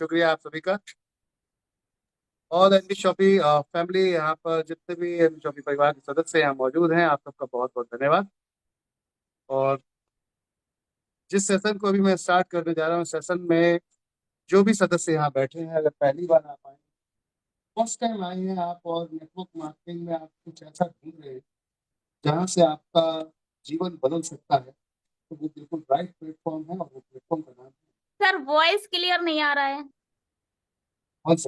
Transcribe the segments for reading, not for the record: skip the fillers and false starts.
शुक्रिया आप सभी का। और एनबी शॉपी फैमिली, यहाँ पर जितने भी एनबी शॉपी परिवार के सदस्य यहाँ मौजूद हैं, आप सबका बहुत बहुत धन्यवाद। और जिस सेशन को अभी मैं स्टार्ट करने जा रहा हूँ, सेशन में जो भी सदस्य यहाँ बैठे हैं, अगर पहली बार आप आए, फर्स्ट टाइम आए हैं आप और नेटवर्क मार्केटिंग में आप कुछ ऐसा ढूंढ रहे हैं जहाँ से आपका जीवन बदल सकता है, तो वो बिल्कुल राइट प्लेटफॉर्म है। और वो प्लेटफॉर्म का नाम है सर, वॉइस क्लियर नहीं आ रहा है। Once।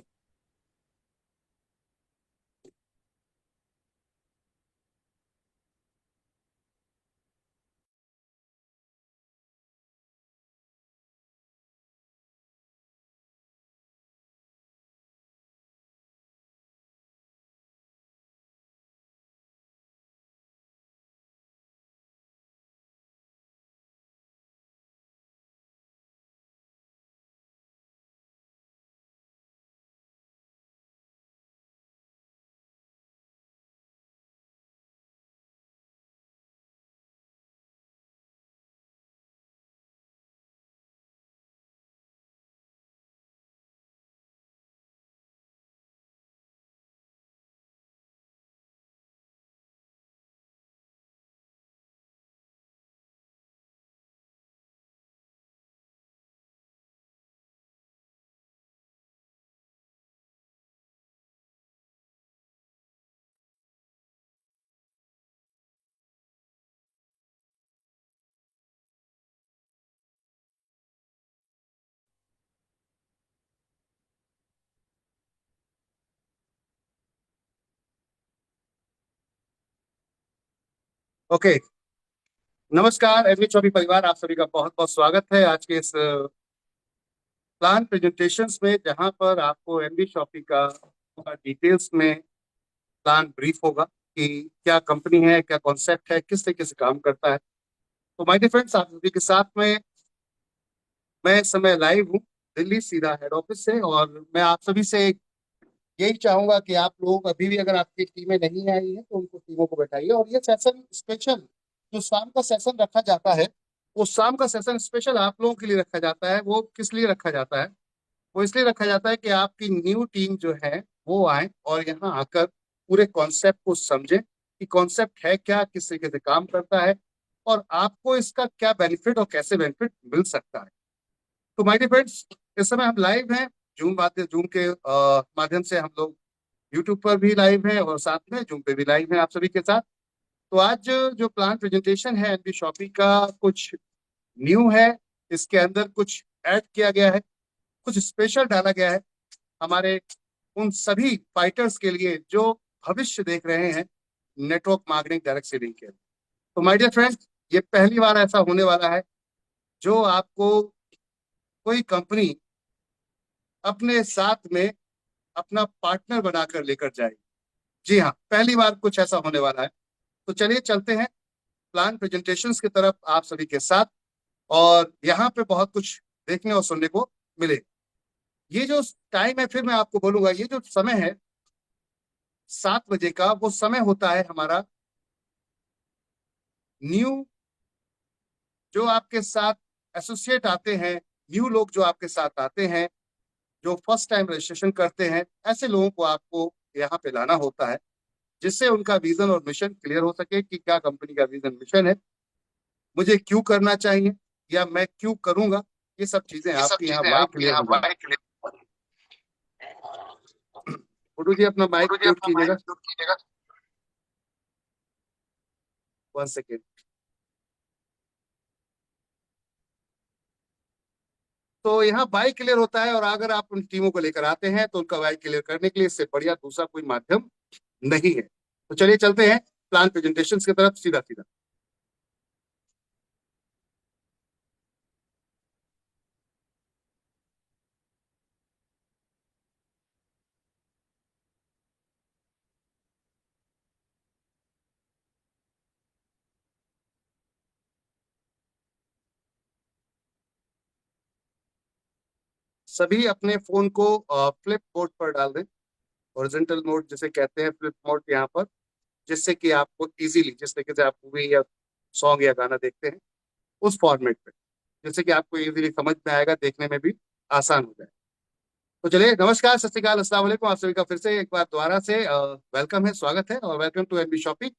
ओके, नमस्कार एनबी शॉपी परिवार, आप सभी का बहुत बहुत स्वागत है आज के इस प्लान प्रेजेंटेशंस में, जहां पर आपको एनबी शॉपी का डिटेल्स में प्लान ब्रीफ होगा कि क्या कंपनी है, क्या कॉन्सेप्ट है, किस तरीके से काम करता है। तो माय डियर फ्रेंड्स, आप सभी के साथ में मैं इस समय लाइव हूँ दिल्ली सीधा हेड ऑफिस से। और मैं आप सभी से यही चाहूंगा कि आप लोग अभी भी, अगर आपकी टीमें नहीं आई हैं, तो उनको टीमों को बैठाइए। और ये सेशन स्पेशल जो शाम का सेशन रखा जाता है, वो शाम का सेशन स्पेशल आप लोगों के लिए रखा जाता है। वो किस लिए रखा जाता है? वो इसलिए रखा जाता है कि आपकी न्यू टीम जो है वो आए और यहाँ आकर पूरे कॉन्सेप्ट को समझे कि कॉन्सेप्ट है क्या, किस तरीके से काम करता है, और आपको इसका क्या बेनिफिट और कैसे बेनिफिट मिल सकता है। तो माय डियर फ्रेंड्स, इस समय हम लाइव हैं जूम के माध्यम से। हम लोग यूट्यूब पर भी लाइव हैं और साथ में जूम पे भी लाइव हैं आप सभी के साथ। तो आज जो प्लान प्रेजेंटेशन है एनबी शॉपी का, कुछ न्यू है। इसके अंदर कुछ ऐड किया गया है, कुछ स्पेशल डाला गया है हमारे उन सभी फाइटर्स के लिए जो भविष्य देख रहे हैं नेटवर्क मार्केटिंग डायरेक्ट सेलिंग के। तो माय डियर फ्रेंड्स, ये पहली बार ऐसा होने वाला है जो आपको कोई कंपनी अपने साथ में अपना पार्टनर बनाकर लेकर जाएगी। जी हाँ, पहली बार कुछ ऐसा होने वाला है। तो चलिए चलते हैं प्लान प्रेजेंटेशंस की तरफ आप सभी के साथ। और यहाँ पे बहुत कुछ देखने और सुनने को मिले। ये जो टाइम है, फिर मैं आपको बोलूंगा, ये जो समय है 7 बजे का, वो समय होता है हमारा न्यू, जो आपके साथ एसोसिएट आते हैं, न्यू लोग जो आपके साथ आते हैं, जो फर्स्ट टाइम रजिस्ट्रेशन करते हैं, ऐसे लोगों को आपको यहाँ पे लाना होता है, जिससे उनका विजन और मिशन क्लियर हो सके कि क्या कंपनी का विजन मिशन है, मुझे क्यों करना चाहिए या मैं क्यों करूंगा। ये सब चीजें ये सब आपकी यहाँ चीजें वाई आपके क्लियर यहाँ हो जाएंगी। बाइक ले। गुरु जी, अपना माइक गुरु जी, म्यूट अपना माइक कीजिएगा। म्यूट कीजिएगा। 1 सेकेंड। तो यहाँ बाई क्लियर होता है, और अगर आप उन टीमों को लेकर आते हैं तो उनका बाई क्लियर करने के लिए इससे बढ़िया दूसरा कोई माध्यम नहीं है। तो चलिए चलते हैं प्लान प्रेजेंटेशन की तरफ सीधा सीधा। सभी अपने फोन को फ्लिप मोड पर डाल दें, हॉरिजॉन्टल मोड जिसे कहते हैं, फ्लिप मोड यहाँ पर, जिससे कि आपको इजीली, जिस तरीके से आप मूवी या सॉन्ग या गाना देखते हैं उस फॉर्मेट पे, जिससे कि आपको इजीली समझ में आएगा, देखने में भी आसान हो जाए। तो चलिए, नमस्कार, सत श्रीकाल, अस्सलाम वालेकुम। आप सभी का फिर से एक बार दोबारा से वेलकम है, स्वागत है और welcome to NB shopping.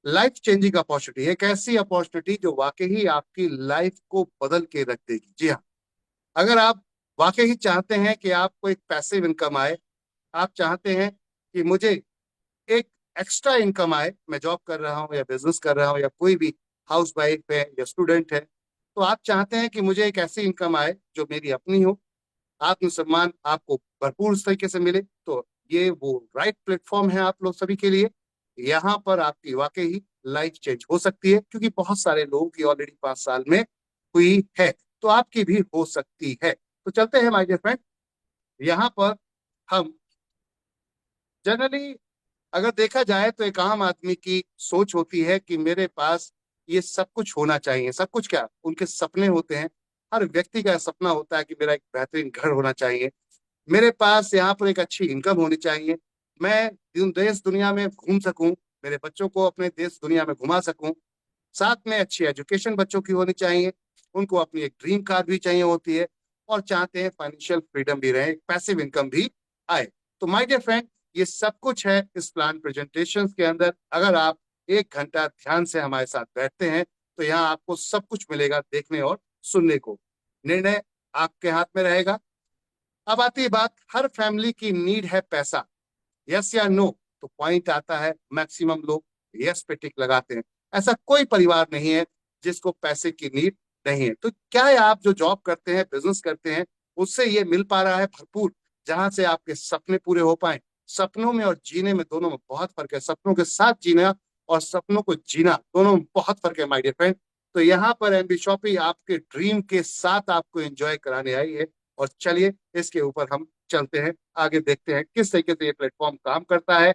Life changing opportunity, एक ऐसी अपॉर्चुनिटी जो वाकई ही आपकी लाइफ को बदल के रख देगी। जी हाँ, अगर आप वाकई ही चाहते हैं कि आपको एक पैसिव इनकम आए, आप चाहते हैं कि मुझे एक एक्स्ट्रा इनकम आए, मैं जॉब कर रहा हूँ या बिजनेस कर रहा हूँ या कोई भी हाउस वाइफ है या स्टूडेंट है, तो आप चाहते हैं कि मुझे एक ऐसी इनकम आए जो मेरी अपनी हो, आत्मसम्मान आपको भरपूर उस तरीके से मिले, तो ये वो राइट प्लेटफॉर्म है आप लोग सभी के लिए। यहाँ पर आपकी वाकई ही लाइफ चेंज हो सकती है, क्योंकि बहुत सारे लोगों की ऑलरेडी 5 साल में हुई है, तो आपकी भी हो सकती है। तो चलते हैं माय डियर फ्रेंड। यहाँ पर हम जनरली अगर देखा जाए तो एक आम आदमी की सोच होती है कि मेरे पास ये सब कुछ होना चाहिए। सब कुछ क्या, उनके सपने होते हैं। हर व्यक्ति का सपना होता है कि मेरा एक बेहतरीन घर होना चाहिए, मेरे पास यहाँ पर एक अच्छी इनकम होनी चाहिए, मैं देश दुनिया में घूम सकूं, मेरे बच्चों को अपने देश दुनिया में घुमा सकूं, साथ में अच्छी एजुकेशन बच्चों की होनी चाहिए, उनको अपनी एक ड्रीम कार भी चाहिए होती है, और चाहते हैं फाइनेंशियल फ्रीडम भी रहे, पैसिव इनकम भी आए। तो माय डियर फ्रेंड, ये सब कुछ है इस प्लान प्रेजेंटेशन के अंदर। अगर आप 1 घंटा ध्यान से हमारे साथ बैठते हैं तो यहाँ आपको सब कुछ मिलेगा देखने और सुनने को। निर्णय आपके हाथ में रहेगा। अब आती है बात, हर फैमिली की नीड है पैसा, यस या नो। तो पॉइंट आता है, मैक्सिमम लोग यस पे टिक लगाते हैं। ऐसा कोई परिवार नहीं है जिसको पैसे की नीड नहीं है। तो क्या है, आप जो जॉब करते हैं, बिजनेस करते हैं, उससे ये मिल पा रहा है भरपूर, जहां से आपके सपने पूरे हो पाए। सपनों में और जीने में, दोनों में बहुत फर्क है। सपनों के साथ जीना और सपनों को जीना, दोनों में बहुत फर्क है माय डियर फ्रेंड। तो यहाँ पर एमबी शॉपी आपके ड्रीम के साथ आपको एंजॉय कराने आई है। और चलिए, इसके ऊपर हम चलते हैं, आगे देखते हैं किस तरीके से ये प्लेटफॉर्म काम करता है,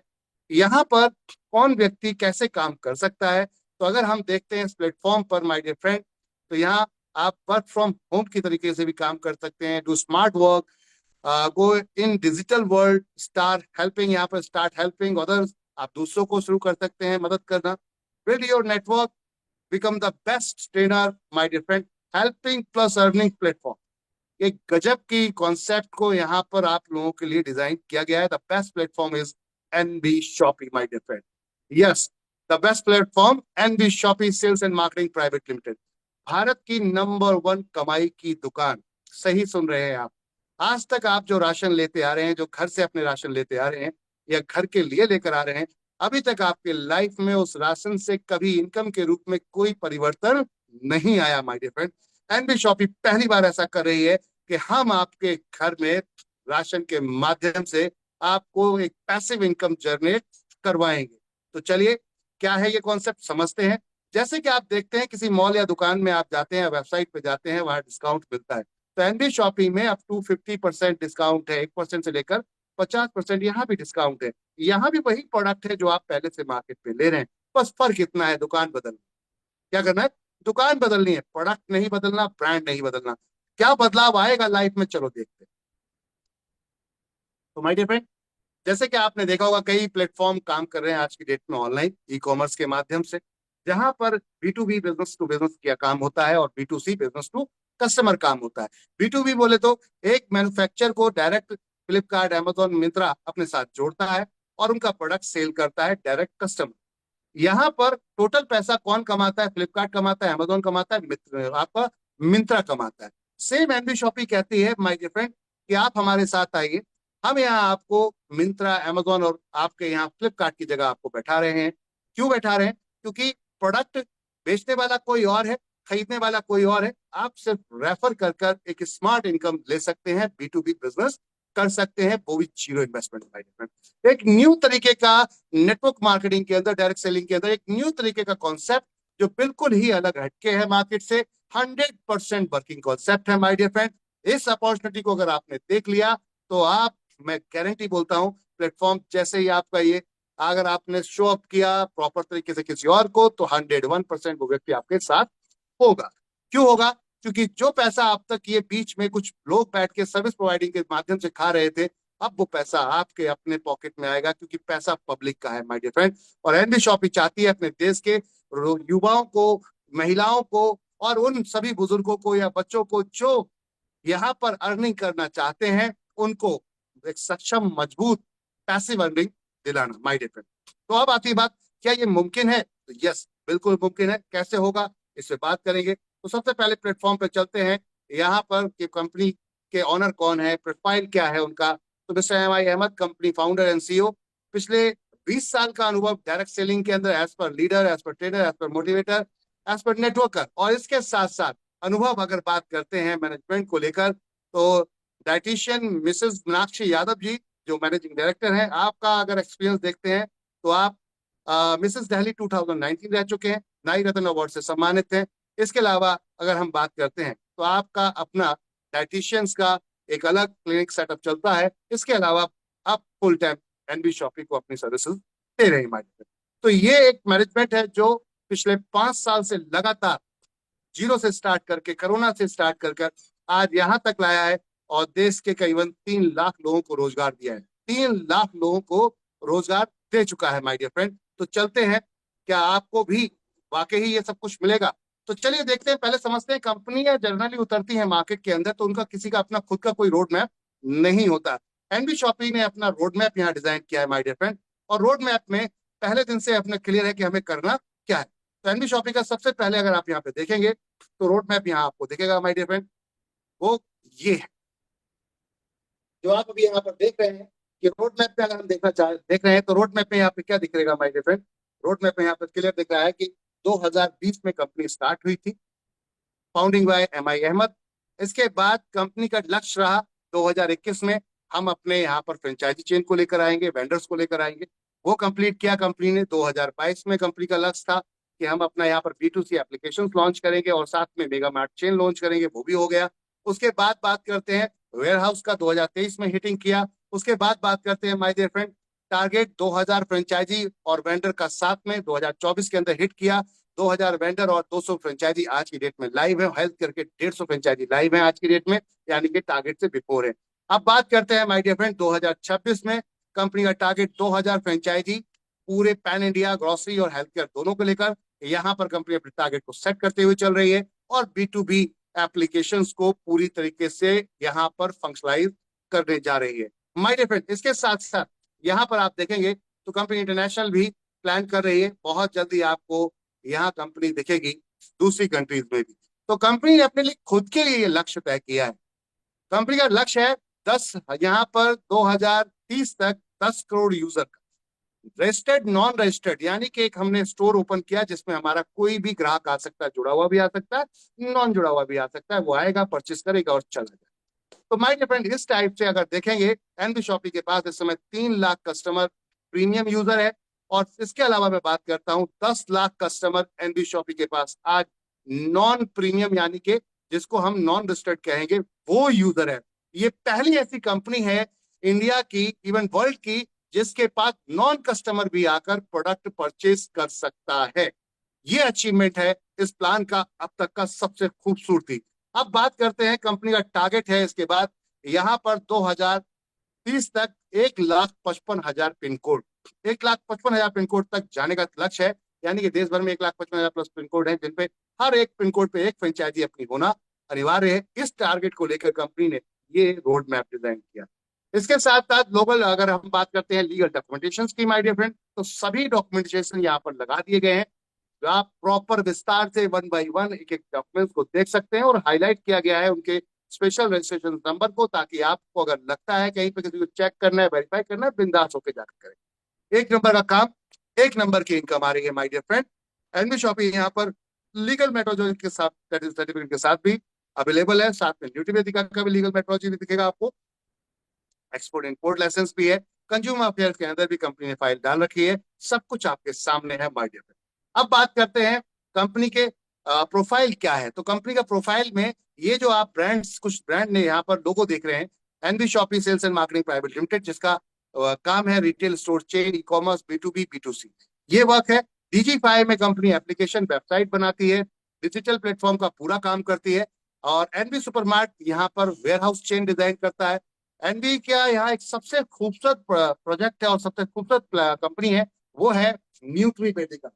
यहाँ पर कौन व्यक्ति कैसे काम कर सकता है। तो अगर हम देखते हैं इस प्लेटफॉर्म पर माय डियर फ्रेंड, तो यहाँ आप वर्क फ्रॉम होम की तरीके से भी काम कर सकते हैं, do smart work, go in digital world, start helping, यहाँ पर स्टार्ट हेल्पिंग अदर्स, आप दूसरों को शुरू कर सकते हैं मदद करना, build your network, become the best trainer my dear friend, helping plus earning platform. एक गजब की कॉन्सेप्ट को यहाँ पर आप लोगों के लिए डिजाइन किया गया है। The best platform is NB shoppy my dear friend. Yes, the best platform NB shoppy sales and marketing private limited, Bharat की नंबर 1 कमाई की दुकान। सही सुन रहे हैं आप। आज तक आप जो राशन लेते आ रहे हैं, जो घर से अपने राशन लेते आ रहे हैं या घर के लिए लेकर आ रहे हैं, अभी तक आपके लाइफ में उस राशन से कभी इनकम के रूप में कोई परिवर्तन नहीं आया my dear friend. NB shoppy पहली बार ऐसा कर रही है कि हम आपके घर में राशन के माध्यम से आपको एक पैसिव इनकम जनरेट करवाएंगे। तो चलिए, क्या है ये कॉन्सेप्ट समझते हैं। जैसे कि आप देखते हैं, किसी मॉल या दुकान में आप जाते हैं, वेबसाइट पे जाते हैं, वहां डिस्काउंट मिलता है। तो एनबी शॉपिंग में अप टू 50% डिस्काउंट है, 1% से लेकर 50% यहाँ भी डिस्काउंट है। यहाँ भी वही प्रोडक्ट है जो आप पहले से मार्केट पे ले रहे हैं, बस फर्क इतना है, दुकान बदल, क्या करना है, दुकान बदलनी है, प्रोडक्ट नहीं बदलना, ब्रांड नहीं बदलना। क्या बदलाव आएगा लाइफ में, चलो देखते हैं। तो माय डियर फ्रेंड, जैसे कि आपने देखा होगा, कई प्लेटफॉर्म काम कर रहे हैं आज की डेट में ऑनलाइन ई कॉमर्स के माध्यम से, जहां पर B to B, business to business का काम होता है, और B to C, business to customer काम होता है। बी टू बी बोले तो एक मैन्युफैक्चर को डायरेक्ट फ्लिपकार्ट, अमेजोन, मिंत्रा अपने साथ जोड़ता है और उनका प्रोडक्ट सेल करता है डायरेक्ट कस्टमर। यहाँ पर टोटल पैसा कौन कमाता है, फ्लिपकार्ट कमाता है, अमेजोन कमाता है, आपका मिंत्रा कमाता है। सेम एनबी शॉपी कहती है माय डियर फ्रेंड कि आप हमारे साथ आइए, हम यहाँ आपको मिंत्रा, अमेजोन और आपके यहाँ फ्लिपकार्ट की जगह आपको बैठा रहे हैं। क्यों बैठा रहे हैं? क्योंकि प्रोडक्ट बेचने वाला कोई और है, खरीदने वाला कोई और है, आप सिर्फ रेफर कर कर एक स्मार्ट इनकम ले सकते हैं, बी टू बी बिजनेस कर सकते हैं, वो भी जीरो इन्वेस्टमेंट। एक न्यू तरीके का नेटवर्क मार्केटिंग के अंदर, डायरेक्ट सेलिंग के अंदर एक न्यू तरीके का कॉन्सेप्ट जो बिल्कुल ही अलग हटके है मार्केट से, 100% वर्किंग कॉन्सेप्ट है माय डियर फ्रेंड। इस अपॉर्चुनिटी को अगर आपने देख लिया तो आप, मैं गारंटी बोलता हूं, प्लेटफॉर्म जैसे ही आपका ये, अगर आपने शो अप किया प्रॉपर तरीके से किसी और को, तो 101% वो व्यक्ति आपके साथ होगा। क्यों होगा? क्योंकि जो पैसा अब तक ये बीच में कुछ लोग बैठ के सर्विस प्रोवाइडिंग के माध्यम से खा रहे थे, अब वो पैसा आपके अपने पॉकेट में आएगा, क्योंकि पैसा पब्लिक का है माय डियर फ्रेंड। और एनबी शॉपी चाहती है अपने देश के युवाओं को, महिलाओं को और उन सभी बुजुर्गों को या बच्चों को जो यहाँ पर अर्निंग करना चाहते हैं, उनको एक सक्षम मजबूत पैसिव अर्निंग दिलाना, माय डियर फ्रेंड। तो अब आती है बात, क्या ये मुमकिन है? तो यस, बिल्कुल मुमकिन है। कैसे होगा, इस पे बात करेंगे। तो सबसे पहले प्लेटफॉर्म पे चलते हैं। यहाँ पर कि कंपनी के ऑनर कौन है, प्रोफाइल क्या है उनका। तो mister M I Ahmad, company founder and CEO, पिछले 20 साल का अनुभव डायरेक्ट सेलिंग के अंदर, as per leader, as per trainer, as per motivator, as per networker. और इसके साथ साथ अनुभव अगर बात करते हैं मैनेजमेंट को लेकर, तो डाइटिशियन मिसेस मीनाक्षी यादव जी, जो मैनेजिंग डायरेक्टर हैं, आपका अगर एक्सपीरियंस देखते हैं तो आप मिसेस दिल्ली 2019 रह चुके हैं, नारी रत्न अवार्ड से सम्मानित हैं। इसके अलावा अगर हम बात करते हैं तो आपका अपना डाइटिशियंस का एक अलग क्लिनिक सेटअप चलता है। इसके अलावा आप फुल टाइम एनबी शॉपिंग को अपनी सर्विसेज दे रहे हैं मैनेजमेंट। तो ये एक मैनेजमेंट है जो पिछले 5 साल से लगातार जीरो से स्टार्ट करके, कोरोना से स्टार्ट कर कर आज यहाँ तक लाया है, और देश के करीबन 3 लाख लोगों को रोजगार दिया है। 3 लाख लोगों को रोजगार दे चुका है माय डियर फ्रेंड। तो चलते हैं, क्या आपको भी वाकई ही ये सब कुछ मिलेगा? तो चलिए देखते हैं। पहले समझते हैं, कंपनियां जनरली उतरती हैं मार्केट के अंदर तो उनका किसी का अपना खुद का कोई रोड मैप नहीं होता। एनबी शॉपिंग ने अपना रोड मैप यहाँ डिजाइन किया है माय डियर फ्रेंड, और रोड मैप में पहले दिन से अपना क्लियर है कि हमें करना क्या है। तो एनबी शॉपिंग का सबसे पहले अगर आप यहाँ पे देखेंगे तो रोड मैप यहाँ आपको दिखेगा माय डियर फ्रेंड, वो ये है जो आप अभी यहाँ पर देख रहे हैं। कि रोड मैप पे अगर हम देख रहे हैं तो रोड मैप में यहाँ पे क्या दिख रहेगा my dear friend? Road map में यहाँ पे क्लियर दिख रहा है कि 2020 में कंपनी स्टार्ट हुई थी, founding bye M I Ahmad. इसके बाद कंपनी का लक्ष्य रहा 2021 में हम अपने यहाँ पर फ्रेंचाइजी चेन को लेकर आएंगे, वेंडर्स को लेकर आएंगे। वो कंप्लीट किया कंपनी ने। 2022 में कंपनी का लक्ष्य था कि हम अपना यहाँ पर B2C एप्लीकेशन लॉन्च करेंगे और साथ में मेगा मार्ट चेन लॉन्च करेंगे, वो भी हो गया। उसके बाद बात करते हैं वेयर हाउस का, 2023 में हिटिंग किया। उसके बाद बात करते हैं my dear friend, target 2000 franchisee और वेंडर का साथ में 2024 के अंदर हिट किया। 2000 वेंडर और 200 फ्रेंचाइजी आज की डेट में लाइव है। हेल्थ करके 150 फ्रेंचाइजी लाइव है आज की डेट में, यानी कि टारगेट से बिफोर है। अब बात करते हैं माय डियर फ्रेंड 2026 में कंपनी का टारगेट 2000 फ्रेंचाइजी पूरे पैन इंडिया ग्रोसरी और हेल्थ केयर दोनों को लेकर यहाँ पर कंपनी अपने टारगेट को सेट करते हुए चल रही है, और B2B एप्लीकेशंस को पूरी तरीके से यहाँ पर फंक्शनलाइज करने जा रही है माय डियर फ्रेंड। इसके साथ साथ यहाँ पर आप देखेंगे तो कंपनी इंटरनेशनल भी प्लान कर रही है। बहुत जल्दी आपको यहाँ कंपनी दिखेगी दूसरी कंट्रीज में भी। तो कंपनी ने अपने लिए खुद के लिए लक्ष्य तय किया है। कंपनी का लक्ष्य है 10, यहाँ पर 2030 तक 10 करोड़ यूजर का, रजिस्टर्ड नॉन रजिस्टर्ड, यानी कि एक हमने स्टोर ओपन किया जिसमें हमारा कोई भी ग्राहक आ सकता है, जुड़ा हुआ भी आ सकता है, नॉन जुड़ा हुआ भी आ सकता है। वो आएगा, परचेस करेगा और चला जाएगा। तो माय डियर फ्रेंड, इस टाइप से अगर देखेंगे, एनबी शॉपी के पास इस समय 3 लाख कस्टमर प्रीमियम यूजर है। और इसके अलावा मैं बात करता हूं 10 लाख कस्टमर एनबी शॉपी के पास आज नॉन प्रीमियम, यानी कि जिसको हम नॉन रजिस्टर्ड कहेंगे, वो यूजर है। ये पहली ऐसी कंपनी है इंडिया की, इवन वर्ल्ड की, जिसके पास नॉन कस्टमर भी आकर प्रोडक्ट परचेस कर सकता है। ये अचीवमेंट है इस प्लान का अब तक का सबसे खूबसूरती। अब बात करते हैं कंपनी का टारगेट है इसके बाद यहाँ पर 2030 तक 1,55,000 पिन कोड, 1,55,000 पिन कोड तक जाने का लक्ष्य है। यानी कि देश भर में 1,55,000 प्लस पिन कोड है, जिनपे हर एक पिन कोड पे एक फ्रेंचाइजी अपनी होना अनिवार्य है। इस टारगेट को लेकर कंपनी ने ये रोड मैप डिजाइन किया। इसके साथ साथ ग्लोबल अगर हम बात करते हैं लीगल डॉक्यूमेंटेशन की माय डियर फ्रेंड, तो सभी डॉक्यूमेंटेशन यहाँ पर लगा दिए गए हैं। जो आप प्रॉपर विस्तार से 1 बाई 1 एक एक डॉक्यूमेंट्स को देख सकते हैं, और हाईलाइट किया गया है उनके स्पेशल रजिस्ट्रेशन नंबर को, ताकि आपको अगर लगता है कहीं पे किसी को चेक करना है, वेरीफाई करना है, बिंदास होकर जाकर करें। एक नंबर का काम, एक नंबर की इनकम आ रही है my dear friend. NB shopping यहाँ पर लीगल मेट्रोलॉजी के साथ, सर्टिफिकेट के साथ भी अवेलेबल है। साथ में ड्यूटी वेदिका का भी लीगल मेट्रोलॉजी भी दिखेगा आपको। एक्सपोर्ट इंपोर्ट लाइसेंस भी है। कंज्यूमर अफेयर्स के अंदर भी कंपनी ने फाइल डाल रखी है। सब कुछ आपके सामने है माय डियर फ्रेंड। अब बात करते हैं कंपनी के प्रोफाइल क्या है। तो कंपनी का प्रोफाइल में ये जो आप ब्रांड्स, कुछ ब्रांड ने यहाँ पर लोगो देख रहे हैं, NB shoppy sales and marketing private limited, जिसका काम है retail store chain, e-commerce, B2B, B2C, ये वर्क है। DG5 में कंपनी एप्लीकेशन वेबसाइट बनाती है, डिजिटल प्लेटफॉर्म का पूरा काम करती है। और एनबी सुपरमार्ट यहाँ पर वेयर हाउस चेन डिजाइन करता है। एनबी क्या यहाँ एक सबसे खूबसूरत प्रोजेक्ट है और सबसे खूबसूरत कंपनी है, वो है न्यूट्री वेदिका।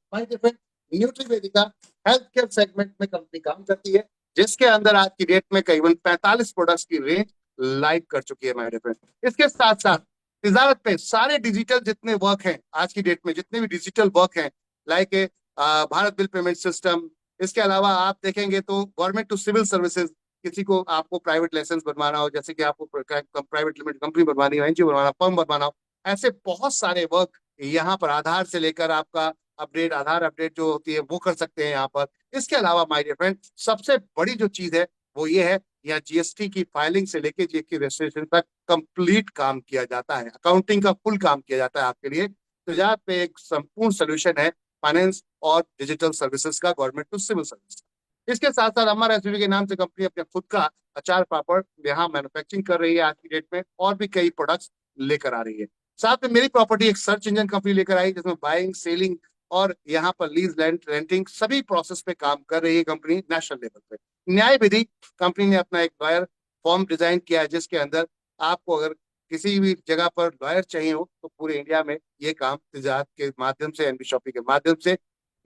न्यूट्री वेदिका हेल्थ केयर सेगमेंट में कंपनी काम करती है, जिसके अंदर आज की डेट में करीबन 45 प्रोडक्ट्स की रेंज लाइव कर चुकी है माय डियर फ्रेंड। इसके साथ साथ तिजारत पे सारे डिजिटल जितने वर्क हैं आज की डेट में, जितने भी डिजिटल वर्क हैं, like Bharat bill payment system, इसके अलावा आप देखेंगे तो गवर्नमेंट टू सिविल सर्विसेज, किसी को आपको प्राइवेट लाइसेंस बनवाना हो, जैसे कि आपको प्राइवेट लिमिटेड कंपनी बनवानी हो, एनजीओ बनवाना, फर्म बनवाना हो, ऐसे बहुत सारे वर्क यहाँ पर आधार से लेकर आपका अपडेट, आधार अपडेट जो होती है वो कर सकते हैं यहाँ पर। इसके अलावा माय डियर फ्रेंड सबसे बड़ी जो चीज है वो ये है, यहाँ जीएसटी की फाइलिंग से लेके जीएसटी रजिस्ट्रेशन तक कंप्लीट काम किया जाता है, अकाउंटिंग का फुल काम किया जाता है आपके लिए। तो यहाँ पे एक संपूर्ण सोल्यूशन है फाइनेंस और डिजिटल सर्विसेज का, गवर्नमेंट टू सिविल सर्विस। इसके साथ साथ अमर एसयूवी के नाम से कंपनी अपने खुद का अचार पापड़ यहाँ मैन्युफैक्चरिंग कर रही है आज की डेट में, और भी कई प्रोडक्ट्स लेकर आ रही है। साथ में मेरी प्रॉपर्टी एक सर्च इंजन कंपनी लेकर आई, जिसमें बाइंग, सेलिंग और यहाँ पर लीज रेंटिंग सभी प्रोसेस पे काम कर रही है कंपनी नेशनल लेवल पे। न्याय विधि कंपनी ने अपना एक लॉयर फॉर्म डिजाइन किया है, जिसके अंदर आपको अगर किसी भी जगह पर लॉयर चाहिए हो तो पूरे इंडिया में ये काम तिजारत के माध्यम से, एनबी शॉपिंग के माध्यम से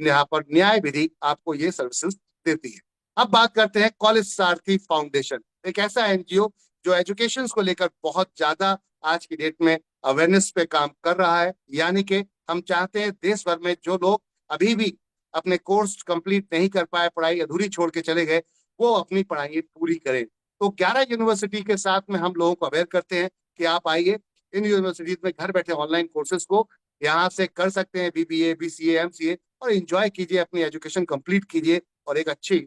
यहाँ पर न्याय विधि आपको ये सर्विसेज देती है। अब बात करते हैं कॉलेज सारथी फाउंडेशन, एक ऐसा एनजीओ जो एजुकेशन को लेकर बहुत ज्यादा आज की डेट में अवेयरनेस पे काम कर रहा है। यानी कि हम चाहते हैं देश भर में जो लोग अभी भी अपने कोर्स कंप्लीट नहीं कर पाए, पढ़ाई अधूरी छोड़ के चले गए, वो अपनी पढ़ाई पूरी करें। तो 11 यूनिवर्सिटी के साथ में हम लोगों को अवेयर करते हैं कि आप आइए, इन यूनिवर्सिटीज में घर बैठे ऑनलाइन कोर्सेज को यहाँ से कर सकते हैं, बीबीए, बीसीए, एमसीए, और एंजॉय कीजिए, अपनी एजुकेशन कंप्लीट कीजिए और एक अच्छी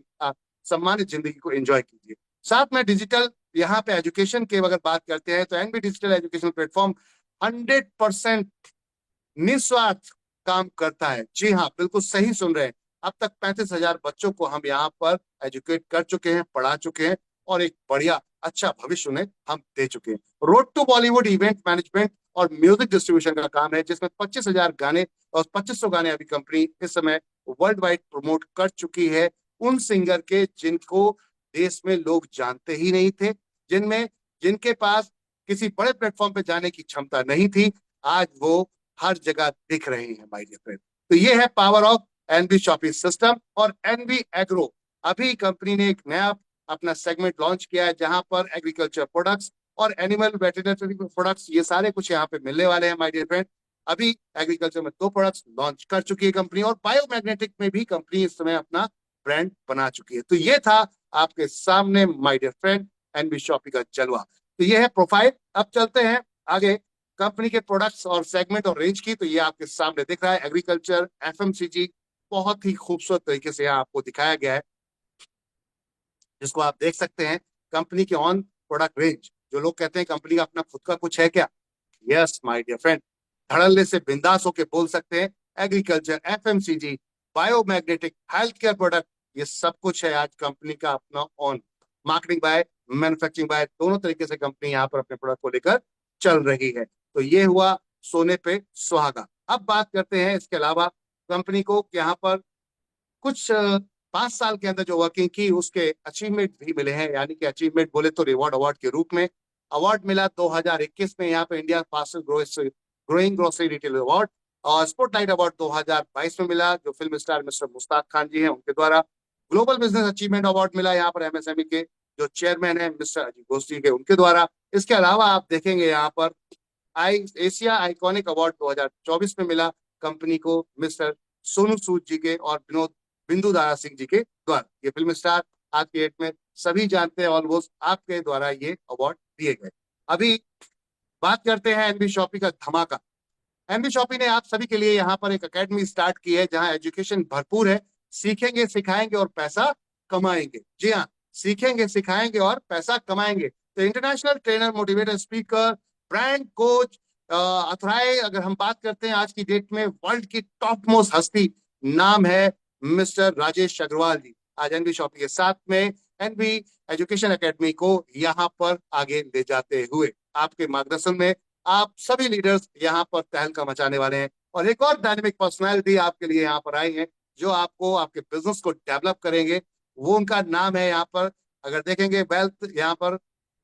सम्मानित जिंदगी को एंजॉय कीजिए। साथ में डिजिटल यहाँ पे एजुकेशन की अगर बात करते हैं तो एनबी डिजिटल एजुकेशन प्लेटफॉर्म 100% निस्वार्थ काम करता है। जी हाँ, बिल्कुल सही सुन रहे हैं। अब तक 35,000 बच्चों को हम यहाँ पर एजुकेट कर चुके हैं, पढ़ा चुके हैं, और एक बढ़िया अच्छा भविष्य उन्हें हम दे चुके हैं। Road to Bollywood event management और म्यूजिक डिस्ट्रीब्यूशन का काम है, जिसमें 25,000 गाने और 2500 गाने अभी कंपनी इस समय वर्ल्ड वाइड प्रमोट कर चुकी है, उन सिंगर के जिनको देश में लोग जानते ही नहीं थे, जिनमें जिनके पास किसी बड़े प्लेटफॉर्म पे जाने की क्षमता नहीं थी, आज वो हर जगह दिख रहे हैं माय डियर फ्रेंड। तो ये है power of NB shopping system और एनबी एग्रो। अभी कंपनी ने एक नया अपना सेगमेंट लॉन्च किया है, जहां पर एग्रीकल्चर प्रोडक्ट्स और एनिमल वेटरनरी प्रोडक्ट्स ये सारे कुछ यहाँ पे मिलने वाले हैं माय डियर फ्रेंड। अभी एग्रीकल्चर में 2 प्रोडक्ट्स लॉन्च कर चुकी है कंपनी, और बायोमैग्नेटिक में भी कंपनी इस समय अपना ब्रांड बना चुकी है। तो ये था आपके सामने my dear friend NB shopping का जलवा। तो ये है प्रोफाइल। अब चलते हैं आगे कंपनी के प्रोडक्ट्स और सेगमेंट और रेंज की। तो ये आपके सामने दिख रहा है एग्रीकल्चर, एफएमसीजी, बहुत ही खूबसूरत तरीके से यहाँ आपको दिखाया गया है, जिसको आप देख सकते हैं। कंपनी के ऑन प्रोडक्ट रेंज, जो लोग कहते हैं कंपनी का अपना खुद का कुछ है क्या, यस माय डियर फ्रेंड, धड़ल्ले से बिंदास होके बोल सकते हैं, agriculture, FMCG, biomagnetic, health care product, ये सब कुछ है आज कंपनी का अपना on. Marketing bye, manufacturing bye, दोनों तरीके से कंपनी यहाँ पर अपने प्रोडक्ट को लेकर चल रही है। तो ये हुआ सोने पे सुहागा। अब बात करते हैं इसके अलावा कंपनी को यहाँ पर कुछ 5 साल के अंदर जो वर्किंग की उसके अचीवमेंट भी मिले हैं। यानी कि अचीवमेंट बोले तो रिवॉर्ड अवार्ड के रूप में अवार्ड मिला 2021 में यहाँ पे India fastest growing grocery retail award, और स्पॉटलाइट अवार्ड 2022 में मिला, जो film star mister Mushtaq Khan ji हैं उनके द्वारा। ग्लोबल बिजनेस अचीवमेंट अवार्ड मिला यहाँ पर एमएसएमई के जो चेयरमैन है मिस्टर अजीत गोस्ती के, उनके द्वारा। इसके अलावा आप देखेंगे यहाँ पर एशिया आइकॉनिक अवार्ड 2024 में मिला कंपनी को मिस्टर सोनू सूद जी के और विनोद बिंदु दारा सिंह जी के द्वारा। ये फिल्म स्टार आज के डेट में सभी जानते हैं, ऑलमोस्ट आपके द्वारा ये अवार्ड दिए गए। अभी बात करते हैं एनबी शॉपी का धमाका। एनबी शॉपी ने आप सभी के लिए यहाँ पर एक एकेडमी स्टार्ट की है, जहाँ एजुकेशन भरपूर है। सीखेंगे, सिखाएंगे और पैसा कमाएंगे। जी हाँ, सीखेंगे, सिखाएंगे और पैसा कमाएंगे। तो international trainer, motivator, speaker, brand coach, अथराई, अगर हम बात करते हैं आज की डेट में वर्ल्ड की टॉप मोस्ट हस्ती, नाम है मिस्टर राजेश अग्रवाल जी। आज एनबी शॉपी के साथ में एनबी एजुकेशन एकेडमी को यहाँ पर आगे ले जाते हुए आपके मार्गदर्शन में आप सभी लीडर्स यहाँ पर तहलका मचाने वाले हैं। और एक और डायनेमिक पर्सनालिटी आपके लिए यहाँ पर आई है, जो आपको आपके बिजनेस को डेवलप करेंगे। वो उनका नाम है यहाँ पर, अगर देखेंगे वेल्थ, यहाँ पर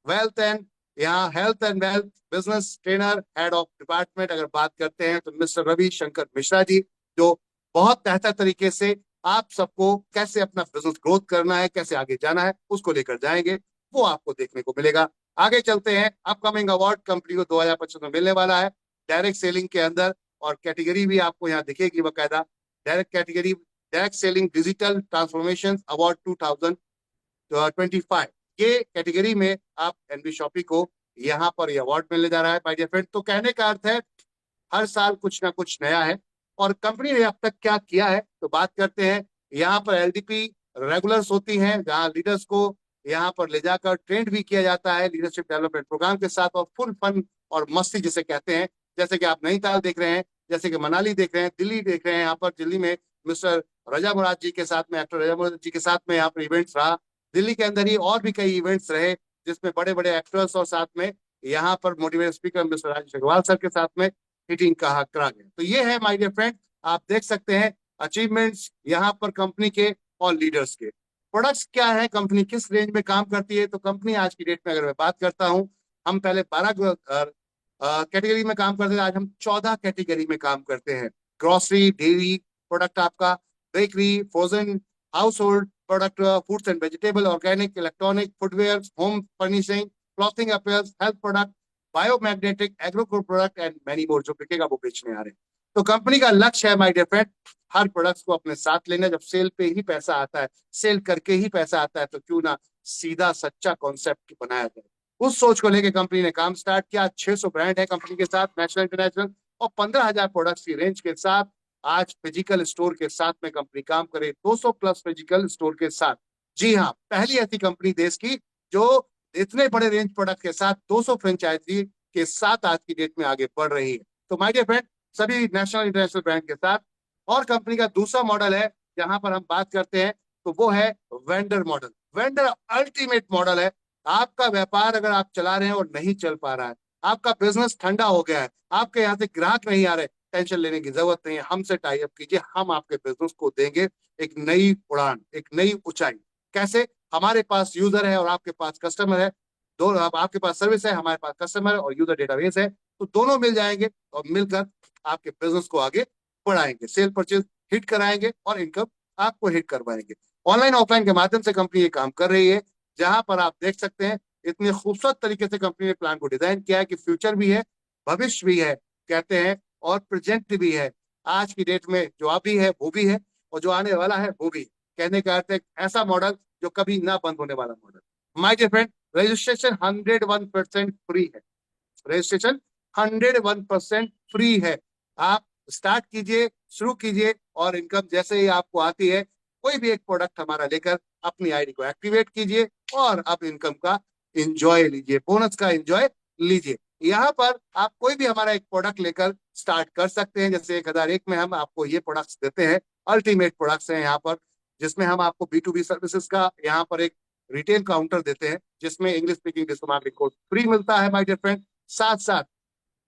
वेल्थ एंड यहाँ health and wealth business trainer, head of department अगर बात करते हैं तो मिस्टर रवि शंकर मिश्रा जी, जो बहुत बेहतर तरीके से आप सबको कैसे अपना बिजनेस ग्रोथ करना है, कैसे आगे जाना है, उसको लेकर जाएंगे। वो आपको देखने को मिलेगा। आगे चलते हैं, अपकमिंग अवार्ड कंपनी को 2025 में मिलने वाला है डायरेक्ट सेलिंग के अंदर, और कैटेगरी भी आपको यहाँ दिखेगी बकायदा, direct category, direct selling digital transformation award 2025। ये कैटेगरी में आप एनबी शॉपी को यहाँ पर ये अवार्ड मिलने जा रहा है माय डियर फ्रेंड। तो कहने का अर्थ है हर साल कुछ ना कुछ नया है। और कंपनी ने अब तक क्या किया है तो बात करते हैं। यहाँ पर एलडीपी रेगुलर्स होती हैं जहाँ लीडर्स को यहाँ पर ले जाकर ट्रेंड भी किया जाता है लीडरशिप डेवलपमेंट प्रोग्राम के साथ, और फुल फन और मस्ती जिसे कहते हैं। जैसे कि आप नैनीताल देख रहे हैं, जैसे कि मनाली देख रहे हैं, दिल्ली देख रहे हैं। यहाँ पर दिल्ली में मिस्टर रजा मुराद जी के साथ में, एक्टर रजा मुराद जी के साथ में यहाँ पर इवेंट्स रहा। दिल्ली के अंदर ही और भी कई इवेंट्स रहे जिसमें बड़े बड़े एक्टर्स और साथ में यहाँ पर motivate speaker mister Rajesh Agarwal sir के साथ में हिटिंग का हक करा गया। तो ये है माय डियर फ्रेंड, आप देख सकते हैं अचीवमेंट्स यहाँ पर कंपनी के और लीडर्स के। प्रोडक्ट्स क्या है, कंपनी किस रेंज में काम करती है, तो कंपनी आज की डेट में अगर मैं बात करता हूं, हम पहले 12 कैटेगरी में काम करते थे, आज हम 14 कैटेगरी में काम करते हैं। ग्रोसरी, डेयरी प्रोडक्ट, आपका bakery, frozen, house hold product, foods and vegetable, organic, electronic, footwear, home furnishing, clothing appears, health product, biomagnetic, agro product and many more जो बिकेगा वो बेचने आ रहे हैं। तो कंपनी का लक्ष्य है माय डियर फ्रेंड हर प्रोडक्ट्स को अपने साथ लेना। जब सेल पे ही पैसा आता है, सेल करके ही पैसा आता है, तो क्यों ना सीधा सच्चा कॉन्सेप्ट बनाया जाए। उस सोच को लेकर कंपनी ने काम स्टार्ट किया। 600 ब्रांड है कंपनी के साथ, नेशनल इंटरनेशनल, और 15,000 प्रोडक्ट्स की रेंज के साथ आज फिजिकल स्टोर के साथ में कंपनी काम करे, 200 प्लस फिजिकल स्टोर के साथ। जी हाँ, पहली ऐसी कंपनी देश की जो इतने बड़े रेंज प्रोडक्ट के साथ 200 फ्रेंचाइजी के साथ आज की डेट में आगे बढ़ रही है। तो माय डियर फ्रेंड, सभी नेशनल इंटरनेशनल ब्रांड के साथ। और कंपनी का दूसरा मॉडल है जहां पर हम बात करते हैं, तो वो है vendor model. Vendor ultimate model है। आपका व्यापार अगर आप चला रहे हैं और नहीं चल पा रहा है, आपका बिजनेस ठंडा हो गया है, आपके यहाँ से ग्राहक नहीं आ रहे, टेंशन लेने की जरूरत नहीं है। हमसे टाई अप कीजिए, हम आपके बिजनेस को देंगे एक नई उड़ान, एक नई ऊंचाई। कैसे? हमारे पास यूजर है और आपके पास कस्टमर है, दो आपके पास सर्विस है, हमारे पास कस्टमर और यूजर डेटाबेस है, तो दोनों मिल जाएंगे और मिलकर आपके बिजनेस को आगे बढ़ाएंगे, सेल परचेज हिट कराएंगे और इनकम आपको हिट करवाएंगे। ऑनलाइन ऑफलाइन के माध्यम से कंपनी ये काम कर रही है, जहां पर आप देख सकते हैं इतने खूबसूरत तरीके से कंपनी ने प्लान को डिजाइन किया है कि फ्यूचर भी है, भविष्य भी है कहते हैं, और प्रेजेंट भी है। आज की डेट में जो अभी है वो भी है, और जो आने वाला है वो भी। कहने का अर्थ है ऐसा मॉडल जो कभी ना बंद होने वाला model. My dear friend, registration 101% free है। रजिस्ट्रेशन 101% फ्री है। आप स्टार्ट कीजिए, शुरू कीजिए, और इनकम जैसे ही आपको आती है, कोई भी एक प्रोडक्ट हमारा लेकर अपनी आईडी को एक्टिवेट कीजिए और अब इनकम का एंजॉय लीजिए, बोनस का एंजॉय लीजिए। यहाँ पर आप कोई भी हमारा एक प्रोडक्ट लेकर स्टार्ट कर सकते हैं। जैसे 1001 में हम आपको ये प्रोडक्ट्स देते हैं, अल्टीमेट प्रोडक्ट्स हैं यहाँ पर, जिसमें हम आपको B2B सर्विसेज का यहाँ पर एक रिटेल काउंटर देते हैं, जिसमें English speaking disco marketing code free मिलता है माय डियर फ्रेंड। साथ साथ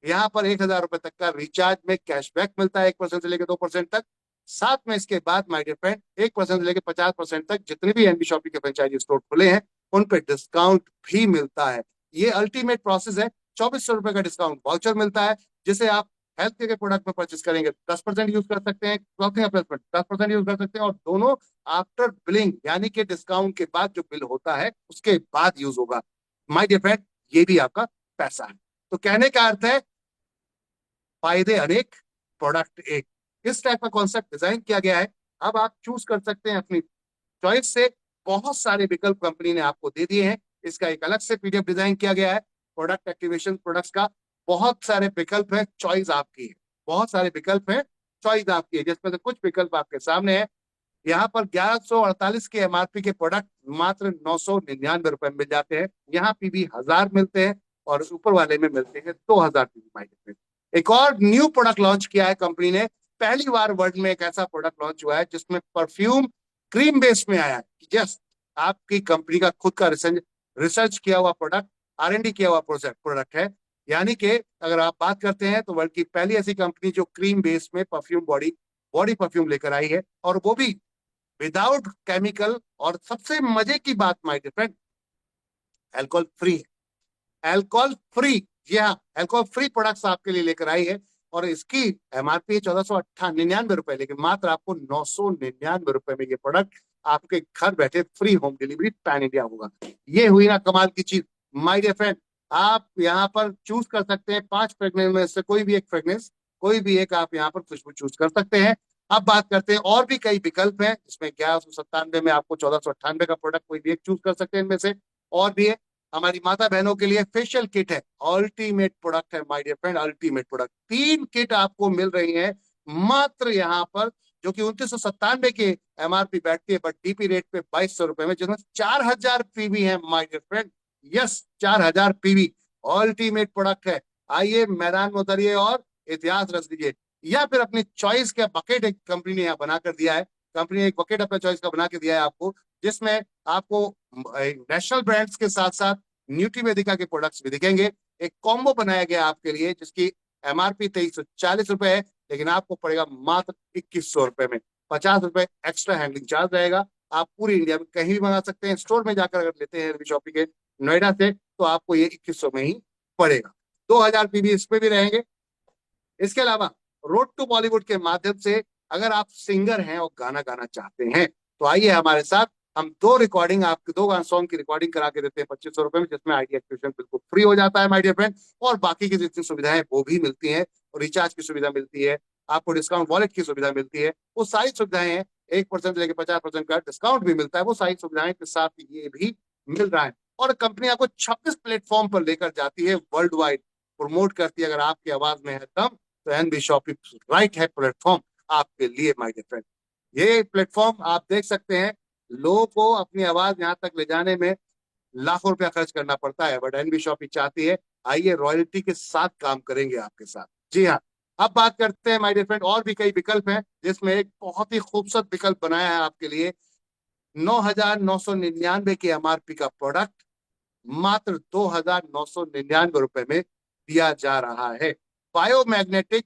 यहाँ पर 1,000 रुपए तक का रिचार्ज में कैशबैक मिलता है, 1% से लेकर 2% तक। साथ में इसके बाद माय डियर फ्रेंड 1% से लेकर 50% तक जितने भी एनबी शॉपी के फ्रेंचाइजी स्टोर खुले हैं उन पे डिस्काउंट भी मिलता है। ये अल्टीमेट प्रोसेस है। 2,400 रुपए का डिस्काउंट वाउचर मिलता है, जिसे आप हेल्थ केयर के प्रोडक्ट में परचेस करेंगे 10% यूज कर सकते हैं, क्लॉथिंग अपीयर्स में 10% यूज कर सकते हैं, और दोनों आफ्टर बिलिंग यानी कि डिस्काउंट के बाद जो बिल होता है उसके बाद यूज होगा। माय डियर फ्रेंड, ये भी आपका पैसा है। तो कहने का अर्थ है फायदे अनेक, प्रोडक्ट एक, इस टाइप का कॉन्सेप्ट डिजाइन किया गया है। अब आप चूज कर सकते हैं अपनी चॉइस से। बहुत सारे विकल्प कंपनी ने आपको दे दिए हैं। इसका एक अलग से पीडीएफ डिजाइन किया गया है प्रोडक्ट एक्टिवेशन प्रोडक्ट्स का। बहुत सारे विकल्प है, चॉइस आपकी है। बहुत सारे विकल्प है, चॉइस आपकी है, जिसमें से कुछ विकल्प आपके सामने है। यहाँ पर 1148 के एमआरपी के प्रोडक्ट मात्र 999 रुपए में मिल जाते हैं। यहाँ पीबी 1,000 मिलते हैं और ऊपर वाले में मिलते हैं 2,000 पीबी में। एक और न्यू प्रोडक्ट लॉन्च किया है कंपनी ने। पहली बार वर्ल्ड में एक ऐसा प्रोडक्ट लॉन्च हुआ है जिसमें परफ्यूम क्रीम बेस में आया है। यस, आपकी कंपनी का खुद का रिसर्च किया हुआ प्रोडक्ट, R&D किया हुआ प्रोडक्ट है। यानी कि अगर आप बात करते हैं तो वर्ल्ड की पहली ऐसी कंपनी जो क्रीम बेस में परफ्यूम बॉडी बॉडी परफ्यूम लेकर आई है, और वो भी विदाउट केमिकल। और सबसे मजे की बात my dear friend, alcohol free है। एल्कोहल फ्री, जी हाँ, एल्कोहल फ्री प्रोडक्ट्स आपके लिए लेकर आई है। और इसकी एमआरपी 1,499 रुपए, लेकिन मात्र आपको 999 रुपए में ये प्रोडक्ट आपके घर बैठे free home delivery pan India होगा। ये हुई ना कमाल की चीज। माय डियर फ्रेंड, आप यहाँ पर चूज कर सकते हैं 5 फ्रेग्रेंस में से कोई भी एक फ्रेग्रेंस, कोई भी एक आप यहाँ पर खुशबू चूज कर सकते हैं। अब बात करते हैं, और भी कई विकल्प हैं जिसमें 1197 में आपको 1498 का प्रोडक्ट कोई भी एक चूज कर सकते हैं इनमें से। और भी है, हमारी माता बहनों के लिए फेशियल किट है, अल्टीमेट प्रोडक्ट है my dear friend, ultimate product. 3 kit आपको मिल रही है मात्र यहाँ पर, जो कि 2997 की एमआरपी बैठती है, बट डीपी रेट पे 2200 रुपए में, जिसमें 4000 पीवी है my dear friend. Yes, 4000 PV ultimate product है। आइए मैदान में उतरिए और इतिहास रच दीजिए, या फिर अपनी चॉइस का बकेट एक कंपनी ने यहाँ बना कर दिया है। कंपनी ने एक बकेट अपने चॉइस का बना के दिया है आपको, जिसमें आपको नेशनल ब्रांड्स के साथ साथ न्यूट्रीवेदिका के प्रोडक्ट्स भी दिखेंगे। एक कॉम्बो बनाया गया आपके लिए जिसकी एमआरपी 2340 रुपए है, लेकिन आपको पड़ेगा मात्र 2100 रुपए में। 50 रुपए एक्स्ट्रा हैंडलिंग चार्ज रहेगा। आप पूरी इंडिया में कहीं भी मंगा सकते हैं। स्टोर में जाकर अगर लेते हैं शॉपिंग के नोएडा से, तो आपको ये 2100 में ही पड़ेगा। 2000 पीवी इस पे भी रहेंगे। इसके अलावा रोड टू बॉलीवुड के माध्यम से अगर आप सिंगर हैं और गाना गाना चाहते हैं, तो आइए हमारे साथ। हम 2 रिकॉर्डिंग, आपके 2 सॉन्ग की रिकॉर्डिंग करा के देते हैं 2500 रुपए में, जिसमें आईडी एक्टिवेशन बिल्कुल फ्री हो जाता है माय डियर फ्रेंड। और बाकी की जितनी सुविधाएं वो भी मिलती हैं, और रिचार्ज की सुविधा मिलती है, आपको डिस्काउंट वॉलेट की सुविधा मिलती है। वो सारी सुविधाएं हैं, 1% लेके 50% का डिस्काउंट भी मिलता है, वो सारी सुविधाएं के साथ ये भी मिल रहा है। और कंपनी आपको 26 प्लेटफॉर्म पर लेकर जाती है, वर्ल्ड वाइड प्रमोट करती है। अगर आपकी आवाज में है दम, तो एनबी शॉपिंग राइट है प्लेटफॉर्म आपके लिए माय डियर फ्रेंड। ये प्लेटफॉर्म आप देख सकते हैं, लोगों को अपनी आवाज यहाँ तक ले जाने में लाखों रुपया खर्च करना पड़ता है, बट एनबी शॉपिंग चाहती है आइए रॉयल्टी के साथ काम करेंगे आपके साथ। जी हाँ। अब बात करते हैं माय डियर फ्रेंड, और भी कई विकल्प हैं, जिसमें एक बहुत ही खूबसूरत विकल्प बनाया है आपके लिए। 9999 की एमआरपी का प्रोडक्ट मात्र 2999 रुपए में दिया जा रहा है। बायोमैग्नेटिक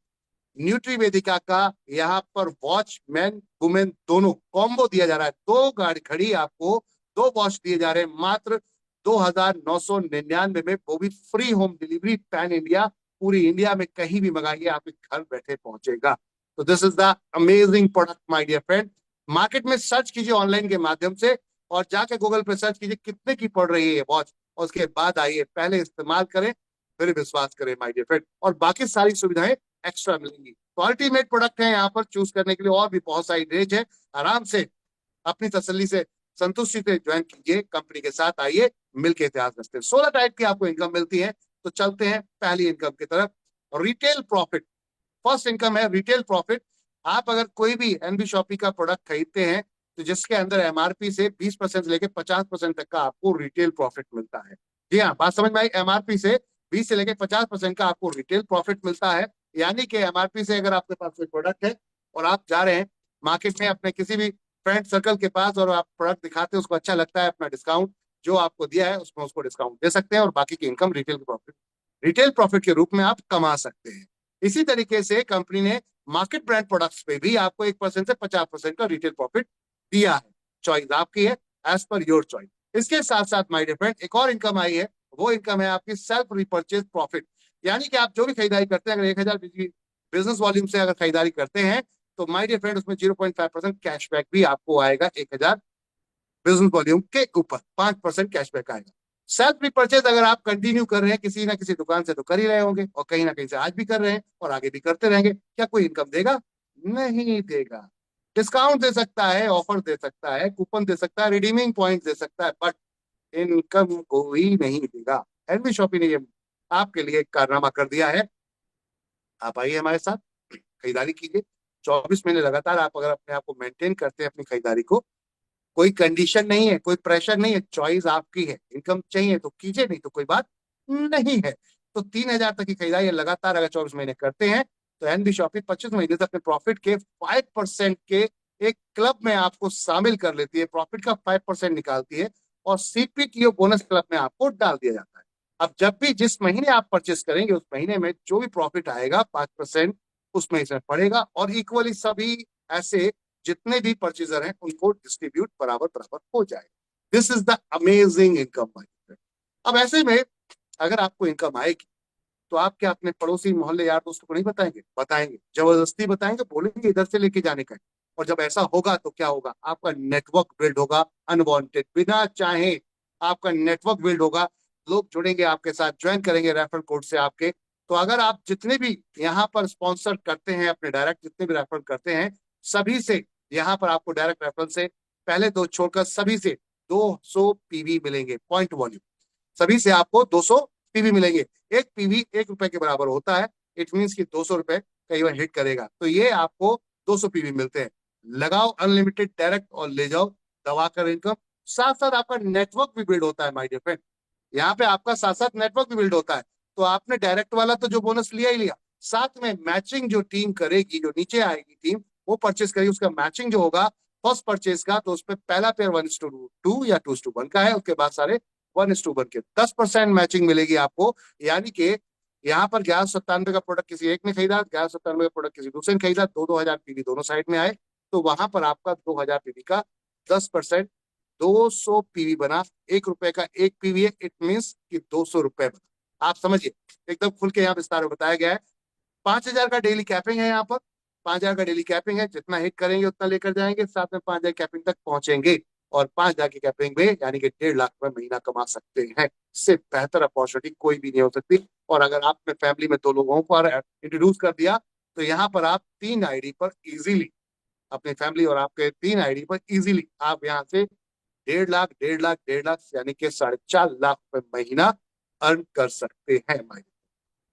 न्यूट्रीवेदिका का यहाँ पर वॉच मैन वुमेन दोनों कॉम्बो दिया जा रहा है। 2 गाड़ी खड़ी आपको 2 वॉच दिए जा रहे हैं मात्र 2999 में, वो भी free home delivery pan India. पूरी इंडिया में कहीं भी मंगाइए, आपके घर बैठे पहुंचेगा। तो this is the amazing product my dear friend. Market में सर्च कीजिए ऑनलाइन के माध्यम से, और जाके गूगल पे सर्च कीजिए कितने की पड़ रही है ये वॉच, और उसके बाद आइए पहले इस्तेमाल करें, फिर विश्वास करें माय डियर फ्रेंड, और बाकी सारी सुविधाएं एक्स्ट्रा मिलेंगी। तो अल्टीमेट प्रोडक्ट है यहाँ पर चूज करने के लिए, और भी बहुत सारी रेंज है। आराम से अपनी तसल्ली से, संतुष्टि से ज्वाइन कीजिए कंपनी के साथ। आइए मिलकर इतिहास रचते हैं। 16 टाइप की आपको इनकम मिलती है। तो चलते हैं पहली इनकम की तरफ, रिटेल प्रॉफिट। फर्स्ट इनकम है रिटेल प्रॉफिट। आप अगर कोई भी एनबी शॉपी का प्रोडक्ट खरीदते हैं, तो जिसके अंदर एमआरपी से 20% से लेकर 50% तक का आपको रिटेल प्रॉफिट मिलता है। जी हाँ, बात समझ में आई। एमआरपी से 20 से लेकर 50% का आपको रिटेल प्रॉफिट मिलता है। यानी कि एमआरपी से अगर आपके पास कोई प्रोडक्ट है और आप जा रहे हैं मार्केट में अपने किसी भी फ्रेंड सर्कल के पास, और आप प्रोडक्ट दिखाते हैं, उसको अच्छा लगता है, अपना डिस्काउंट जो आपको दिया है उसमें उसको डिस्काउंट दे सकते हैं, और बाकी की इनकम रिटेल प्रॉफिट के रूप में आप कमा सकते हैं। इसी तरीके से कंपनी ने मार्केट ब्रांड प्रोडक्ट्स पे भी आपको 1% से 50% का रिटेल प्रॉफिट दिया है। चॉइस आपकी है, एज पर योर चॉइस। इसके साथ साथ माय डियर फ्रेंड, एक और इनकम आई है। वो इनकम है आपकी सेल्फ रिपर्चेज प्रॉफिट। यानी कि आप जो भी खरीदारी करते हैं, अगर 1000 बिजनेस वॉल्यूम से अगर खरीदारी करते हैं, तो माय डियर फ्रेंड उसमें 0.5% कैशबैक भी आपको आएगा। 1000 बिजनेस वॉल्यूम के ऊपर 5% कैशबैक आएगा। सेल्फ रिपर्चेज अगर आप कंटिन्यू कर रहे हैं किसी ना किसी दुकान से, तो कर ही रहे होंगे, और कहीं ना कहीं से आज भी कर रहे हैं और आगे भी करते रहेंगे। क्या कोई इनकम देगा? नहीं देगा। डिस्काउंट दे सकता है, ऑफर दे सकता है, कूपन दे सकता है, रिडीमिंग पॉइंट दे सकता है, बट इनकम कोई नहीं देगा। एनबी शॉपी ने ये आपके लिए एक कारनामा कर दिया है। आप आइए हमारे साथ, खरीदारी कीजिए। 24 महीने लगातार आप अगर अपने आप को मेंटेन करते हैं अपनी खरीदारी को, कोई कंडीशन नहीं है, कोई प्रेशर नहीं है, चॉइस आपकी है। इनकम चाहिए तो कीजिए, नहीं तो कोई बात नहीं है। तो 3000 तक की खरीदारी लगातार अगर 24 महीने करते हैं, तो एनबी शॉपिंग 25 महीने तक अपने प्रॉफिट के 5% के एक क्लब में आपको शामिल कर लेती है, प्रॉफिट का 5% निकालती है, और सीपीटीओ बोनस क्लब में आपको डाल दिया जाता है। अब जब भी जिस महीने आप परचेस करेंगे, उस महीने में जो भी प्रॉफिट आएगा 5% उसमें इसमें पड़ेगा, और इक्वली सभी ऐसे जितने भी परचेजर हैं उनको डिस्ट्रीब्यूट बराबर बराबर हो जाए। This is the amazing income. अब ऐसे में अगर आपको इनकम आएगी, तो आप क्या अपने पड़ोसी मोहल्ले यार दोस्तों को नहीं बताएंगे? बताएंगे, जबरदस्ती बताएंगे, बोलेंगे इधर से लेके जाने का है। और जब ऐसा होगा तो क्या होगा? आपका नेटवर्क बिल्ड होगा, अनवांटेड, बिना चाहे आपका नेटवर्क बिल्ड होगा। लोग जुड़ेंगे आपके साथ, ज्वाइन करेंगे रेफरल कोड से आपके। तो अगर आप जितने भी यहाँ पर स्पॉन्सर करते हैं, अपने डायरेक्ट जितने भी रेफरल करते हैं, सभी से यहाँ पर आपको डायरेक्ट रेफरल से पहले दो छोड़कर सभी से 200 पीवी मिलेंगे, पॉइंट वॉल्यूम। सभी से आपको 200 पीवी मिलेंगे। एक पीवी 1 रुपए के बराबर होता है। इट मीन्स कि 200 रुपए कई बार हिट करेगा, तो ये आपको 200 पीवी मिलते हैं। लगाओ अनलिमिटेड डायरेक्ट और ले जाओ दबा कर इनकम। साथ साथ आपका नेटवर्क भी बिल्ड होता है माय डियर फ्रेंड। यहाँ पे आपका साथ साथ नेटवर्क भी बिल्ड होता है। तो आपने डायरेक्ट वाला तो जो बोनस लिया ही लिया, साथ में मैचिंग जो टीम करेगी, जो नीचे आएगी टीम, वो परचेस करेगी, उसका मैचिंग जो होगा फर्स्ट परचेज का, तो उसपे पहला पेयर 1:2 या 2:1 का है, उसके बाद सारे 1:1 के 10% मैचिंग मिलेगी आपको। यानी कि यहाँ पर 1197 का प्रोडक्ट किसी एक ने खरीदा, 1197 का प्रोडक्ट किसी दूसरे ने खरीदा, 2-2 हजार पीवी दोनों साइड में आए, तो वहां पर आपका 2,000 पीवी का 10%, 200 पीवी बना। 1 रुपए का एक पीवी है, इट मीन्स कि 200 रुपए बना। आप समझिए, एकदम खुल के यहाँ विस्तार में बताया गया है। 5,000 का डेली कैपिंग है यहाँ पर। 5,000 का डेली कैपिंग है, जितना हिट करेंगे उतना लेकर जाएंगे, साथ में 5,000 कैपिंग तक पहुंचेंगे। और 5,000 की कैपिंग में यानी कि 1.5 लाख रुपए महीना कमा सकते हैं। इससे बेहतर अपॉर्चुनिटी कोई भी नहीं हो सकती। और अगर आपने फैमिली में 2 लोगों को इंट्रोड्यूस कर दिया, तो यहाँ पर आप 3 आईडी पर इजीली, अपनी फैमिली और आपके 3 आईडी पर इजीली आप यहाँ से 1.5 लाख, 1.5 लाख, 1.5 लाख यानी कि 4.5 लाख रुपए महीना अर्न कर सकते हैं।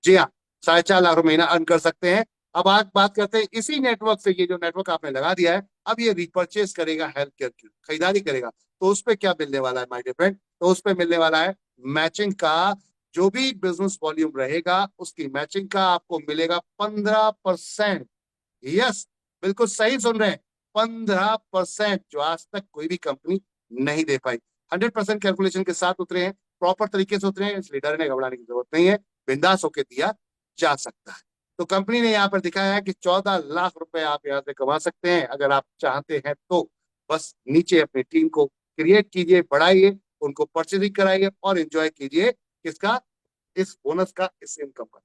जी हाँ, 4.5 लाख रुपए महीना अर्न कर सकते हैं। अब आप बात करते हैं इसी नेटवर्क से, ये जो नेटवर्क आपने लगा दिया है, अब ये रिपर्चेस करेगा, हेल्थ केयर की खरीदारी करेगा, तो उस पर क्या मिलने वाला है माय डियर फ्रेंड? तो उस पर मिलने वाला है मैचिंग का। जो भी बिजनेस वॉल्यूम रहेगा उसकी मैचिंग का आपको मिलेगा 15%। यस, बिल्कुल सही सुन रहे हैं, 15%, जो आज तक कोई भी कंपनी नहीं दे पाई। 100% कैलकुलेशन के साथ उतरे हैं, प्रॉपर तरीके से उतरे हैं, इसलिए डरने घबराने की जरूरत नहीं है, बिंदास होकर दिया जा सकता है। तो कंपनी ने यहाँ पर दिखाया है कि 14 लाख रुपए आप यहाँ से कमा सकते हैं अगर आप चाहते हैं तो। बस नीचे अपनी टीम को क्रिएट कीजिए, बढ़ाइए, उनको परचेजिंग कराइए और एंजॉय कीजिए किसका, इस बोनस का, इस इनकम का।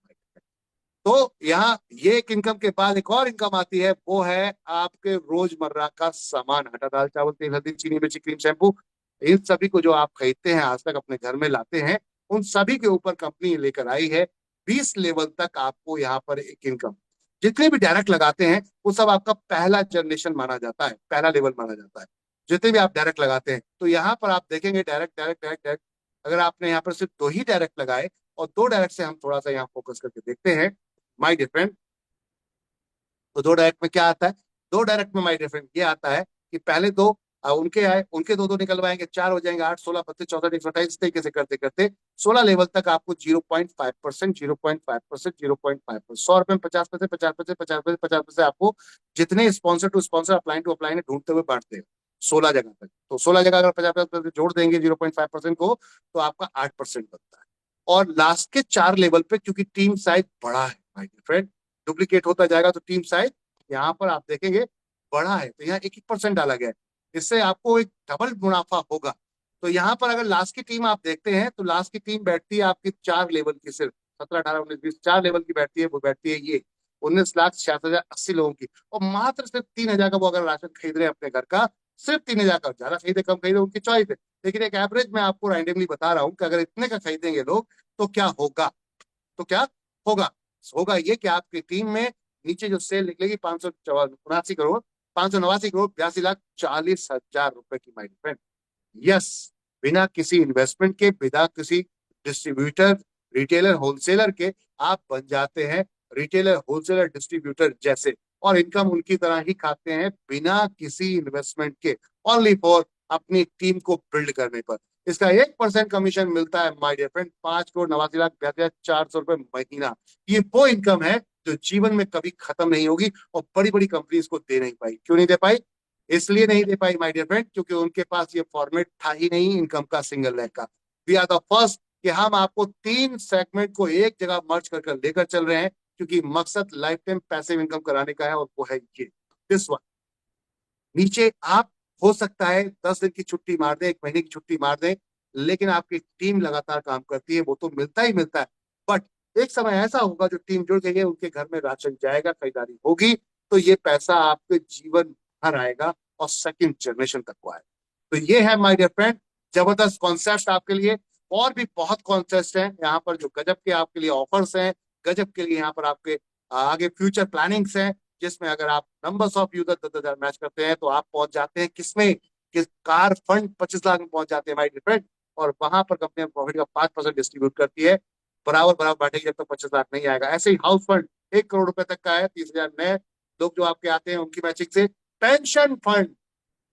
तो यहाँ ये एक इनकम के बाद एक और इनकम आती है, वो है आपके रोजमर्रा का सामान, आटा दाल चावल तेल हल्दी चीनी मिर्ची क्रीम शैम्पू, इन सभी को जो आप खरीदते हैं, आज तक अपने घर में लाते हैं, उन सभी के ऊपर कंपनी लेकर आई है 20 लेवल तक आपको यहाँ पर एक इनकम। जितने भी डायरेक्ट लगाते हैं वो सब आपका पहला जनरेशन माना जाता है, पहला लेवल माना जाता है, जितने भी आप डायरेक्ट लगाते हैं। तो यहाँ पर आप देखेंगे डायरेक्ट डायरेक्ट डायरेक्ट डायरेक्ट, अगर आपने यहाँ पर सिर्फ 2 ही डायरेक्ट लगाए, और 2 डायरेक्ट से हम थोड़ा सा यहाँ फोकस करके देखते हैं माय डिफरेंट। तो 2 डायरेक्ट में क्या आता है? 2 डायरेक्ट में माय डिफरेंट ये आता है कि पहले दो उनके आए, उनके दो निकलवाएंगे, 4 हो जाएंगे, 8, 16, 32, 64, 128, इस तरीके से करते करते 16 लेवल तक आपको 0.5%, 0.5%, 0.5%, 100 रुपए में 50 पैसे, 50 पैसे, 50 पैसे, 50 पैसे आपको जितने sponsor to sponsor, upline to upline ढूंढते हुए बांटते हैं 16 जगह तक। तो 16 जगह अगर 50 पैसे जोड़ देंगे 0.5% को, तो आपका 8% बनता है। और लास्ट के 4 लेवल पे, क्योंकि टीम साइज बड़ा है माय फ्रेंड, डुप्लीकेट होता जाएगा, तो टीम साइज यहाँ पर आप देखेंगे बड़ा है, तो यहाँ 1-1% डाला गया है। इससे आपको एक डबल मुनाफा होगा। तो यहाँ पर अगर लास्ट की टीम आप देखते हैं, तो लास्ट की टीम बैठती है आपकी 4 लेवल की, सिर्फ 17, 18, 19, 20, 4 लेवल की बैठती है। वो बैठती है ये 19,66,080 लोगों की, और मात्र सिर्फ 3,000 का वो अगर राशन खरीद रहे हैं अपने घर का, सिर्फ 3,000 का, ज्यादा खरीदे कम खरीदे उनकी चॉइस है। लेकिन एक एवरेज में आपको रैंडमली बता रहा हूँ कि अगर इतने का खरीदेंगे लोग तो क्या होगा, तो क्या होगा? होगा ये कि आपकी टीम में नीचे जो सेल निकलेगी 579 करोड़, 589 करोड़, 82,40,000 रुपए की माय फ्रेंड। यस, बिना किसी इन्वेस्टमेंट के, बिना किसी डिस्ट्रीब्यूटर, रिटेलर, होलसेलर के आप बन जाते हैं रिटेलर, होलसेलर, डिस्ट्रीब्यूटर जैसे, और इनकम उनकी तरह ही खाते हैं बिना किसी इन्वेस्टमेंट के, ओनली फॉर अपनी टीम को बिल्ड करने पर। इसका 1% कमीशन मिलता है माय डियर फ्रेंड, 5,89,82,400 रुपए महीना। ये वो इनकम है जो जीवन में कभी खत्म नहीं होगी, और बड़ी बड़ी कंपनीज को दे नहीं पाई। क्यों नहीं दे पाई? इसलिए नहीं दे पाई माय डियर फ्रेंड, क्योंकि उनके पास ये फॉर्मेट था ही नहीं इनकम का सिंगल लेग का। वी आर द फर्स्ट कि हम आपको 3 सेगमेंट को एक जगह मर्ज कर लेकर चल रहे हैं, क्योंकि मकसद लाइफ टाइम पैसिव इनकम कराने का है, और वो है ये दिस वन। नीचे आप हो सकता है 10 दिन की छुट्टी मार दें, 1 महीने की छुट्टी मार दें, लेकिन आपकी टीम लगातार काम करती है, वो तो मिलता ही मिलता है। बट एक समय ऐसा होगा जो टीम जुड़ गई है, उनके घर में राशन जाएगा, खरीदारी होगी, तो ये पैसा आपके जीवन भर आएगा, और सेकंड जनरेशन तक को आएगा। तो ये है माय डियर फ्रेंड, जबरदस्त कॉन्सेप्ट आपके लिए। और भी बहुत कॉन्टेस्ट हैं यहाँ पर, जो गजब के आपके लिए ऑफर्स हैं, गजब के लिए यहाँ पर आपके आगे फ्यूचर प्लानिंग्स हैं, जिसमें अगर आप नंबर्स ऑफ यूजर 10,000 मैच करते हैं तो आप पहुंच जाते हैं किसमें, किस कार फंड 25 लाख में पहुंच जाते हैं माय डियर फ्रेंड। और वहां पर कंपनी प्रॉफिट का 5% डिस्ट्रीब्यूट करती है, बराबर बराबर बांटेगी जब तक 25 लाख नहीं आएगा। ऐसे ही हाउस फंड 1 करोड़ रुपए तक का है, 30,000 नए लोग जो आपके आते हैं उनकी मैचिंग से। Pension fund,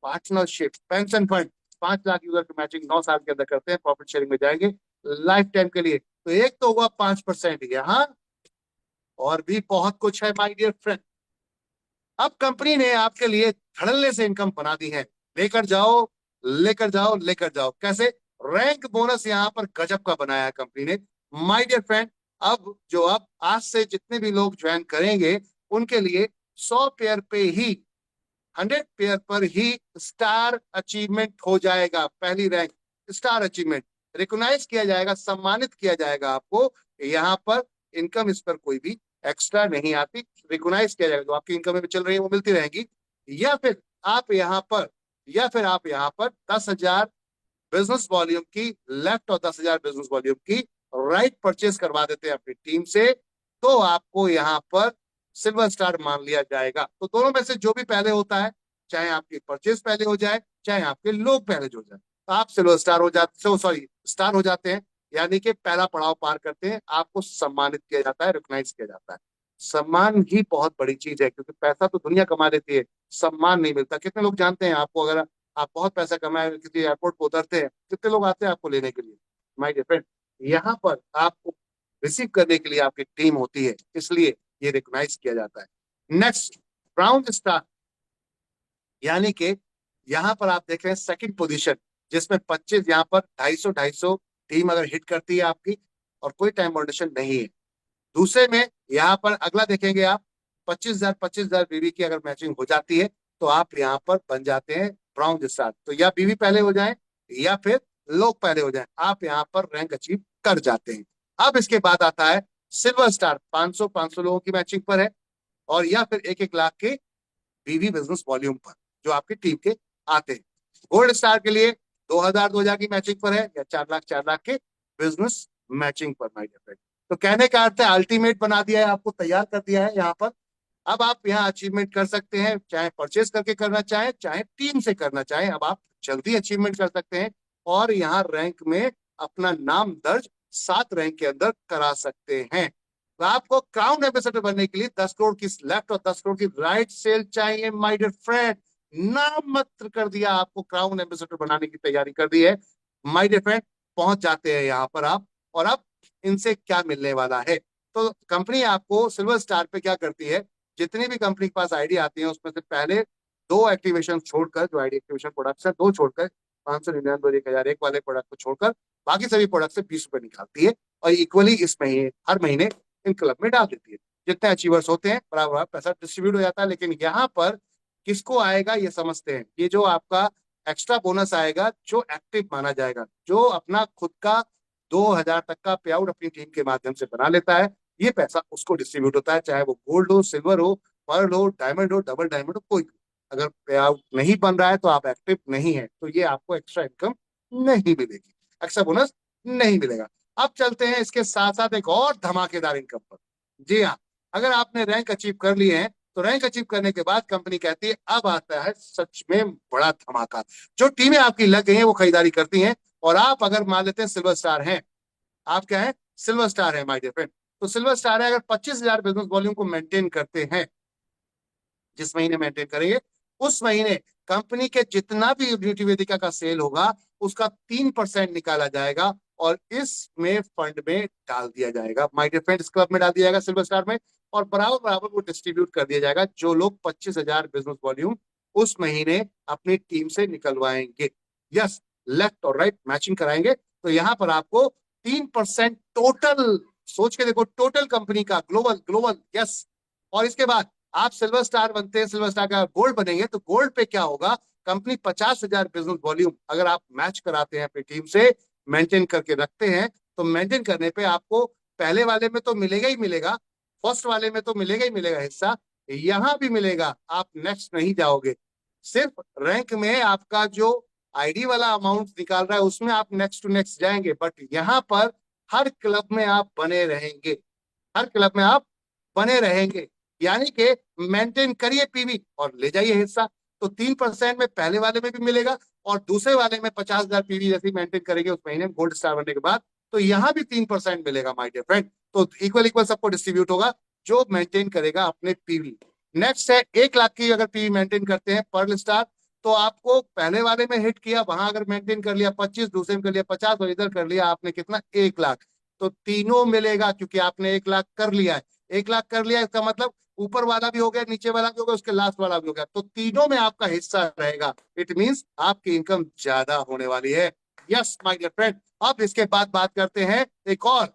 partnership pension fund 5 lakh user की मैचिंग 9 साल के अंदर करते हैं, प्रॉफिट शेयरिंग में जाएंगे लाइफ टाइम के लिए। तो एक तो हुआ 5% यहाँ, और भी बहुत कुछ है माय डियर फ्रेंड। अब कंपनी ने आपके लिए धड़ल्ले से इनकम बना दी है, लेकर जाओ लेकर जाओ लेकर जाओ। कैसे? रैंक बोनस यहाँ पर गजब का बनाया है कंपनी ने माय डियर फ्रेंड। अब आज से जितने भी लोग ज्वाइन करेंगे उनके लिए 100 पेयर पे ही, 100 पेयर पर ही स्टार अचीवमेंट हो जाएगा। पहली रैंक स्टार अचीवमेंट रिकॉग्नाइज किया जाएगा, सम्मानित किया जाएगा आपको। यहाँ पर इनकम इस पर कोई भी एक्स्ट्रा नहीं आती, रिकॉग्नाइज किया जाएगा। जो आपकी इनकम में चल रही है वो मिलती रहेंगी। या फिर आप यहाँ पर या फिर आप यहाँ पर 10,000 बिजनेस वॉल्यूम की लेफ्ट और 10,000 बिजनेस वॉल्यूम की राइट परचेज करवा देते हैं अपनी टीम से, तो आपको यहाँ पर सिल्वर स्टार मान लिया जाएगा। तो दोनों में से जो भी पहले होता है, चाहे आपकी परचेज पहले हो जाए चाहे आपके लोग पहले हो जाए, तो आप सिल्वर स्टार हो जाते, सॉरी स्टार हो जाते हैं। यानी कि पहला पड़ाव पार करते हैं, आपको सम्मानित किया जाता है, रिकॉग्नाइज किया जाता है। सम्मान ही बहुत बड़ी चीज है, क्योंकि पैसा तो दुनिया कमा लेती है, सम्मान नहीं मिलता। कितने लोग जानते हैं आपको, अगर आप बहुत पैसा कमाए किसी एयरपोर्ट पर उतरते हैं, कितने लोग आते हैं आपको लेने के लिए? माय डियर फ्रेंड, यहाँ पर आपको रिसीव करने के लिए आपकी टीम होती है, इसलिए ये रिकॉग्नाइज किया जाता है। नेक्स्ट, ब्राउन स्टार, यानी कि यहाँ पर आप देख रहे हैं सेकंड पोजीशन, जिसमें 25, यहाँ पर 250 टीम अगर हिट करती है आपकी, और कोई टाइम बाउंडेशन नहीं है। दूसरे में यहाँ पर अगला देखेंगे आप, 25,000 बीवी की अगर मैचिंग हो जाती है तो आप यहाँ पर बन जाते हैं ब्राउन स्टार। तो या बीवी पहले हो जाए या फिर लोग पहले हो जाए, आप यहाँ पर रैंक अचीव कर जाते हैं। अब इसके बाद आता है सिल्वर स्टार, 500 लोगों की मैचिंग पर है, और या फिर 1-1 लाख के बीवी बिजनेस वॉल्यूम पर जो आपकी टीम के आते हैं। गोल्ड स्टार के लिए 2,000 की मैचिंग पर है, या 4 लाख के बिजनेस मैचिंग पर माय डियर फ्रेंड। तो कहने का अर्थ है अल्टीमेट बना दिया है, आपको तैयार कर दिया है यहाँ पर। अब आप यहाँ अचीवमेंट कर सकते हैं, चाहे परचेज करके करना चाहे चाहे टीम से करना चाहे, अब आप जल्दी अचीवमेंट कर सकते हैं और यहाँ रैंक में अपना नाम दर्ज 7 रैंक के अंदर करा सकते हैं। तो आपको क्राउन एम्बेसडर बनने के लिए 10 करोड़ की लेफ्ट और 10 करोड़ की राइट सेल चाहिए माय डियर फ्रेंड। नाम मात्र कर दिया, आपको क्राउन एम्बेसडर बनाने की तैयारी कर दी है माय डियर फ्रेंड। पहुंच जाते हैं यहाँ पर आप। और अब इनसे क्या मिलने वाला है, तो कंपनी आपको सिल्वर स्टार पे क्या करती है, जितनी भी कंपनी के पास आईडी आती है उसमें से पहले 2 एक्टिवेशन छोड़कर, जो आईडी एक्टिवेशन प्रोडक्ट्स है 2 छोड़कर, 599 1,000 एक वाले प्रोडक्ट को छोड़कर बाकी सभी प्रोडक्ट से 20 रुपए निकालती है, और इक्वली इस महीने हर महीने इन क्लब में डाल देती है। जितने अचीवर्स होते हैं बराबर पैसा डिस्ट्रीब्यूट हो जाता है। लेकिन यहाँ पर किसको आएगा ये समझते हैं, ये जो आपका एक्स्ट्रा बोनस आएगा, जो एक्टिव माना जाएगा, जो अपना खुद का 2,000 तक का पे आउट अपनी टीम के माध्यम से बना लेता है, ये पैसा उसको डिस्ट्रीब्यूट होता है, चाहे वो गोल्ड हो, सिल्वर हो, पर्ल हो, डायमंड हो, डबल डायमंड हो, कोई भी। अगर पे आउट नहीं बन रहा है तो आप एक्टिव नहीं है, तो ये आपको एक्स्ट्रा इनकम नहीं मिलेगी, एक्स्ट्रा बोनस नहीं मिलेगा। अब चलते हैं इसके साथ साथ एक और धमाकेदार इनकम पर। जी हाँ, अगर आपने रैंक अचीव कर लिए हैं तो रैंक अचीव करने के बाद कंपनी कहती है अब आता है सच में बड़ा धमाका। जो टीमें आपकी लग गई हैं वो खरीदारी करती हैं, और आप अगर मान लेते हैं सिल्वर स्टार हैं, आप क्या है, सिल्वर स्टार है माय डियर फ्रेंड। तो सिल्वर स्टार है, अगर 25,000 बिजनेस वॉल्यूम को मेंटेन करते हैं, जिस महीने मेंटेन करेंगे उस महीने कंपनी के जितना भी ब्यूटी वेदिका का सेल होगा उसका 3% निकाला जाएगा, और इसमें फंड में डाल दिया जाएगा माय डियर फ्रेंड्स, क्लब में डाल दिया जाएगा सिल्वर स्टार में, और बराबर बराबर वो डिस्ट्रीब्यूट कर दिया जाएगा जो लोग 25,000 बिजनेस वॉल्यूम उस महीने अपनी टीम से निकलवाएंगे। यस, लेफ्ट और राइट मैचिंग कराएंगे, तो यहाँ पर आपको 3% टोटल, सोच के देखो, टोटल कंपनी का ग्लोबल ग्लोबल। यस, और इसके बाद आप सिल्वर स्टार बनते हैं, सिल्वर स्टार का गोल्ड बनेंगे, तो गोल्ड पे क्या होगा, कंपनी 50,000 बिजनेस वॉल्यूम अगर आप मैच कराते हैं अपनी टीम से, मेंटेन करके रखते हैं, तो मेंटेन करने पे आपको पहले वाले में तो मिलेगा ही मिलेगा, फर्स्ट वाले में तो मिलेगा ही मिलेगा हिस्सा, यहां भी मिलेगा। आप नेक्स्ट नहीं जाओगे, सिर्फ रैंक में आपका जो आईडी वाला अमाउंट निकाल रहा है उसमें आप नेक्स्ट टू नेक्स्ट जाएंगे, बट यहाँ पर हर क्लब में आप बने रहेंगे, हर क्लब में आप बने रहेंगे, यानी कि मेंटेन करिए पीवी और ले जाइए हिस्सा। तो 3% में पहले वाले में भी मिलेगा और दूसरे वाले में 50,000 पीवी जैसे मेंटेन करेंगे उस महीने में गोल्ड स्टार बनने के बाद, तो यहाँ भी 3% मिलेगा माय डियर फ्रेंड। तो इक्वल इक्वल सबको डिस्ट्रीब्यूट होगा जो मेंटेन करेगा अपने पीवी। नेक्स्ट है 1 लाख की अगर पीवी मेंटेन करते हैं पर्ल स्टार, तो आपको पहले वाले में हिट किया वहां अगर मेंटेन कर लिया 25, दूसरे में कर लिया 50 और इधर कर लिया आपने कितना 1 लाख, तो तीनों मिलेगा क्योंकि आपने 1 लाख कर लिया है। 1 लाख कर लिया इसका मतलब ऊपर वाला भी हो गया, नीचे वाला भी हो गया, उसके लास्ट वाला भी हो गया, तो तीनों में आपका हिस्सा रहेगा। इट मींस आपकी इनकम ज्यादा होने वाली है। Yes my dear friend. अब इसके बाद बात करते हैं एक और,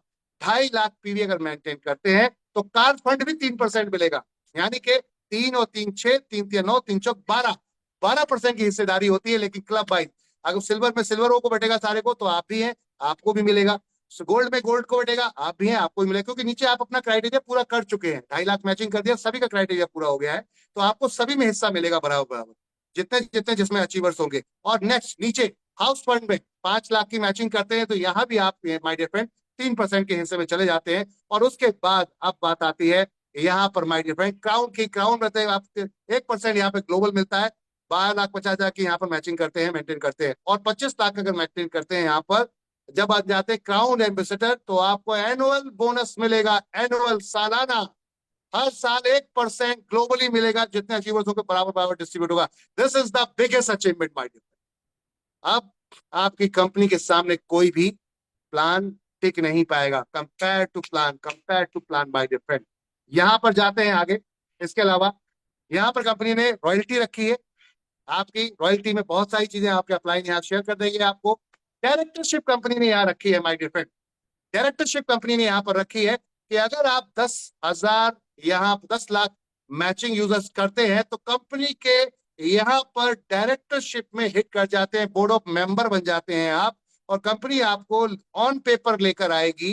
2.5 लाख पीवी अगर मेंटेन करते हैं तो कार फंड भी 3% मिलेगा, यानी कि 3 और 3 6, 3 3 9, 3 चौक 12, 12% की हिस्सेदारी होती है। लेकिन क्लब वाइज अगर सिल्वर में सिल्वर को बटेगा सारे को तो आप भी हैं, आपको भी मिलेगा। गोल्ड में गोल्ड को बटेगा आप भी हैं, आपको भी मिलेगा, क्योंकि नीचे आप अपना क्राइटेरिया पूरा कर चुके हैं, 2.5 लाख मैचिंग कर दिया, सभी का क्राइटेरिया पूरा हो गया है, तो आपको सभी में हिस्सा मिलेगा बराबर बराबर, जितने जितने जिसमें अचीवर्स होंगे। और नेक्स्ट नीचे हाउस फंड में 5 लाख की मैचिंग करते हैं तो यहाँ भी आप माय डियर फ्रेंड 3% के हिस्से में चले जाते हैं। और उसके बाद अब बात आती है यहाँ पर माय डियर फ्रेंड क्राउन की। क्राउन रहते हैं आप 1% यहाँ पे ग्लोबल मिलता है, 12,50,000 की यहाँ पर मैचिंग करते हैं, मेंटेन करते हैं। और 25 लाख अगर मेंटेन करते हैं यहाँ पर जब आप जाते हैं क्राउन एम्बेसडर तो आपको एनुअल बोनस मिलेगा, एनुअल सालाना, हर साल 1% ग्लोबली मिलेगा, जितने अचीवर्स होंगे बराबर बराबर डिस्ट्रीब्यूट होगा। This is the biggest achievement my dear. अब आपकी कंपनी के सामने कोई भी प्लान टिक नहीं पाएगा, compare to plan, compare to plan my dear friend. यहां पर जाते हैं आगे। इसके अलावा यहाँ पर कंपनी ने रॉयल्टी रखी है, आपकी रॉयल्टी में बहुत सारी चीजें आपके अपलाइन यहाँ शेयर कर देंगे आपको। डायरेक्टरशिप कंपनी ने यहाँ रखी है my dear friend, directorship company ने यहाँ पर रखी है कि अगर आप 10,000 यहाँ 10 लाख मैचिंग यूजर्स करते हैं तो कंपनी के यहाँ पर डायरेक्टरशिप में हिट कर जाते हैं, बोर्ड ऑफ मेंबर बन जाते हैं आप, और कंपनी आपको ऑन पेपर लेकर आएगी,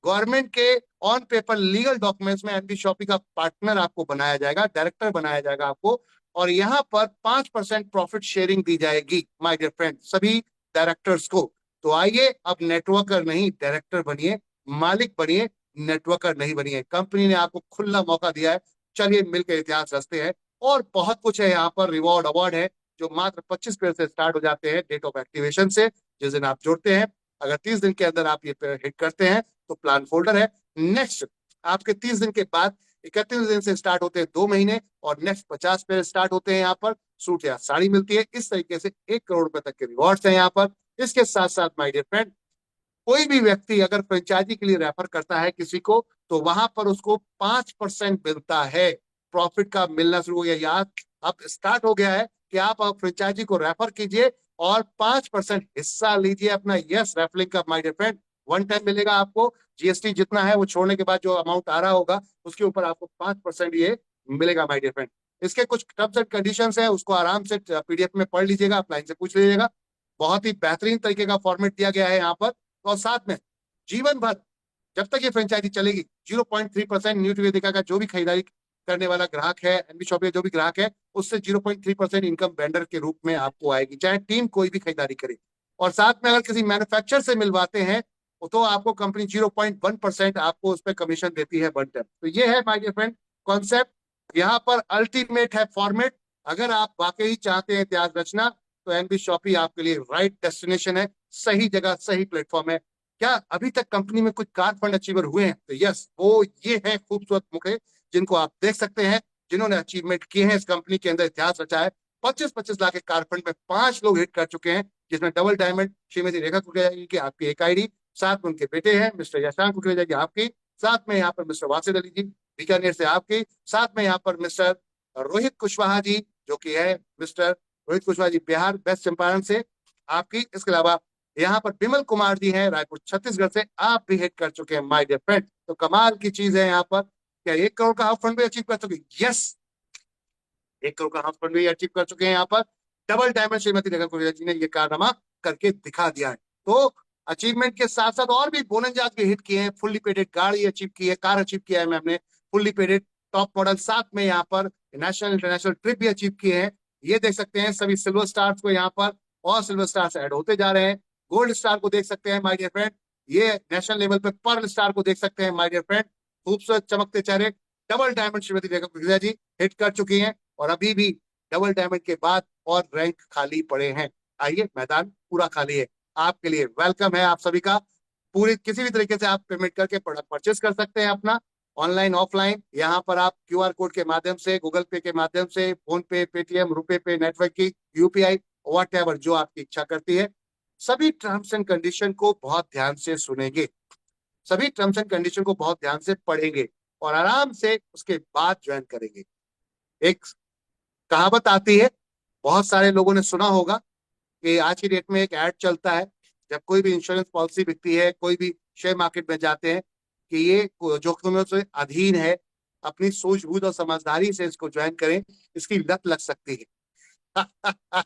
गवर्नमेंट के ऑन पेपर लीगल डॉक्यूमेंट्स में एनबी शॉपी का पार्टनर आपको बनाया जाएगा, डायरेक्टर बनाया जाएगा आपको, और यहाँ पर 5% प्रॉफिट शेयरिंग दी जाएगी माय डियर फ्रेंड सभी डायरेक्टर्स को। तो आइए अब नेटवर्कर नहीं डायरेक्टर बनिए, मालिक बनिए, नेटवर्कर नहीं बनिए। कंपनी ने आपको खुला मौका दिया है, चलिए मिलकर इतिहास रचते हैं। और बहुत कुछ है यहाँ पर, रिवॉर्ड अवार्ड है जो मात्र 25 से स्टार्ट हो जाते हैं डेट ऑफ एक्टिवेशन से, जिस दिन आप जुड़ते हैं। अगर 30 दिन के अंदर आप ये हिट करते हैं तो प्लान फोल्डर है। नेक्स्ट आपके 30 दिन के बाद 31 दिन से स्टार्ट होते हैं 2 महीने, और नेक्स्ट 50 पे स्टार्ट होते हैं यहाँ पर सूट या साड़ी मिलती है। इस तरीके से 1 करोड़ रुपए तक के रिवॉर्ड्स हैं यहाँ पर। इसके साथ साथ माय डियर फ्रेंड कोई भी व्यक्ति अगर फ्रेंचाइजी के लिए रेफर करता है किसी को तो वहां पर उसको 5% मिलता है, प्रॉफिट का मिलना शुरू हो गया। याद अब स्टार्ट हो गया है कि आप फ्रेंचाइजी को रेफर कीजिए और 5% हिस्सा लीजिए अपना। यस रेफलिंग का माय डियर फ्रेंड 1 टाइम मिलेगा आपको, जीएसटी जितना है वो छोड़ने के बाद जो अमाउंट आ रहा होगा उसके ऊपर आपको 5% ये मिलेगा माय डियर फ्रेंड। इसके कुछ टर्म्स एंड कंडीशन है, उसको आराम से पीडीएफ में पढ़ लीजिएगा, अपलाइन से पूछ लीजिएगा। बहुत ही बेहतरीन तरीके का फॉर्मेट दिया गया है यहाँ पर। और साथ में जीवन भर जब तक ये फ्रेंचाइजी चलेगी 0.3% न्यू वेदिका का जो भी खरीदारी करने वाला ग्राहक है, एनबी शॉपी का जो भी ग्राहक है, उससे 0.3% इनकम वेंडर के रूप में आपको आएगी, चाहे टीम कोई भी खरीदारी करे। और साथ में अगर किसी मैन्युफैक्चरर से मिलवाते हैं तो आपको कंपनी 0.1% आपको उस पर कमीशन देती है 1 टाइम। तो ये है माय डियर फ्रेंड कॉन्सेप्ट। यहाँ पर अल्टीमेट है फॉर्मेट। अगर आप वाकई चाहते हैं इतिहास रचना तो एनबी शॉपी आपके लिए राइट डेस्टिनेशन है, सही जगह सही प्लेटफॉर्म है। क्या अभी तक कंपनी में कुछ कार फंड अचीवर हुए हैं? तो यस वो ये है खूबसूरत मुखड़े जिनको आप देख सकते हैं, जिन्होंने अचीवमेंट किए हैं, इस कंपनी के अंदर इतिहास रचा है। 25-25 लाख के कार फंड में 5 लोग हिट कर चुके हैं, जिसमें डबल डायमंड श्रीमती रेखा कुकरेजा जी की आपकी एक आईडी, साथ में उनके बेटे हैं मिस्टर यशांक कुकरेजा जी आपकी, साथ में यहाँ पर मिस्टर वासिद अली जी बीकानेर से आपकी, साथ में यहाँ पर मिस्टर रोहित कुशवाहा जी जो कि है मिस्टर रोहित कुशवाहा जी बिहार वेस्ट चंपारण से आपकी। इसके अलावा यहाँ पर विमल कुमार जी हैं रायपुर छत्तीसगढ़ से, आप भी हिट कर चुके हैं माय डियर फ्रेंड। तो कमाल की चीज है यहाँ पर, क्या 1 करोड़ का हाउस फंड भी अचीव कर चुके? यस 1 करोड़ का हाउस फंड भी अचीव कर चुके हैं यहाँ पर। डबल डायमंड श्रीमती रेखा कुरेजा जी ने ये कारनामा करके दिखा दिया है। तो अचीवमेंट के साथ साथ और भी बोनस भी हिट किए हैं, फुल्ली पेडेड गाड़ी अचीव की है, कार अचीव किया है मैम ने, फुल्ली पेडेड टॉप मॉडल, साथ में यहाँ पर नेशनल इंटरनेशनल ट्रिप भी अचीव किए हैं। ये देख सकते हैं सभी सिल्वर स्टार्स को यहाँ पर, और सिल्वर स्टार ऐड होते जा रहे हैं। गोल्ड स्टार को देख सकते हैं माय डियर फ्रेंड, ये नेशनल लेवल पे पर्ल स्टार को देख सकते हैं माय डियर फ्रेंड। खूबसूरत चमकते चेहरे double diamond Shrimati Rekha ji hit कर चुकी हैं, और अभी भी डबल डायमंड के बाद और रैंक खाली पड़े हैं। आइए, मैदान पूरा खाली है, आपके लिए वेलकम है आप सभी का। पूरी किसी भी तरीके से आप पेमेंट करके प्रोडक्ट परचेस कर सकते हैं अपना, ऑनलाइन ऑफलाइन। यहाँ पर आप क्यूआर कोड के माध्यम से, गूगल पे के माध्यम से, फोन पे, पेटीएम, रुपए पे, नेटवर्क की, यूपीआई, व्हाटएवर जो आपकी इच्छा करती है। सभी टर्म्स एंड कंडीशन को बहुत ध्यान से सुनेंगे, सभी टर्म्स एंड कंडीशन को बहुत ध्यान से पढ़ेंगे और आराम से उसके बाद ज्वाइन करेंगे। एक कहावत आती है, बहुत सारे लोगों ने सुना होगा कि आज की डेट में एक ऐड चलता है, जब कोई भी इंश्योरेंस पॉलिसी बिकती है, कोई भी शेयर मार्केट में जाते हैं, कि ये जोखिमों से अधीन है, अपनी सूझबूझ और समझदारी से इसको ज्वाइन करें, इसकी लत लग सकती है।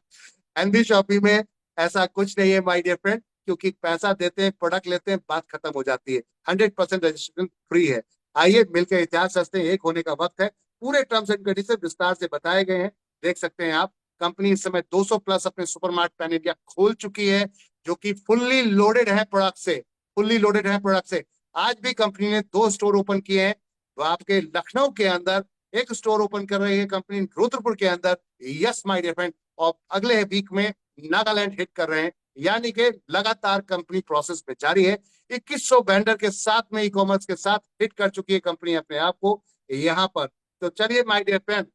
एनबी शॉपी में ऐसा कुछ नहीं है माय डियर फ्रेंड, क्योंकि पैसा देते हैं, प्रोडक्ट लेते हैं, बात खत्म हो जाती है। 100% रजिस्ट्रेशन फ्री है। आइए मिलकर इतिहास रचते हैं, एक होने का वक्त है। पूरे टर्म्स एंड कंडीशन विस्तार से बताए गए हैं, देख सकते हैं आप। कंपनी इस समय 200 प्लस अपने सुपरमार्ट पैन इंडिया खोल चुकी है, जो कि फुल्ली लोडेड है प्रोडक्ट से, फुल्ली लोडेड है प्रोडक्ट से। आज भी कंपनी ने 2 स्टोर ओपन किए हैं, तो आपके लखनऊ के अंदर एक स्टोर ओपन कर रही है कंपनी, रुद्रपुर के अंदर। यस माय डियर फ्रेंड, और अगले वीक में नागालैंड हिट कर रहे हैं, यानी कि लगातार कंपनी प्रोसेस में जारी है। 2100 वेंडर के साथ में, ई कॉमर्स के साथ हिट कर चुकी है कंपनी अपने आप को यहाँ पर। तो चलिए माय डियर फ्रेंड,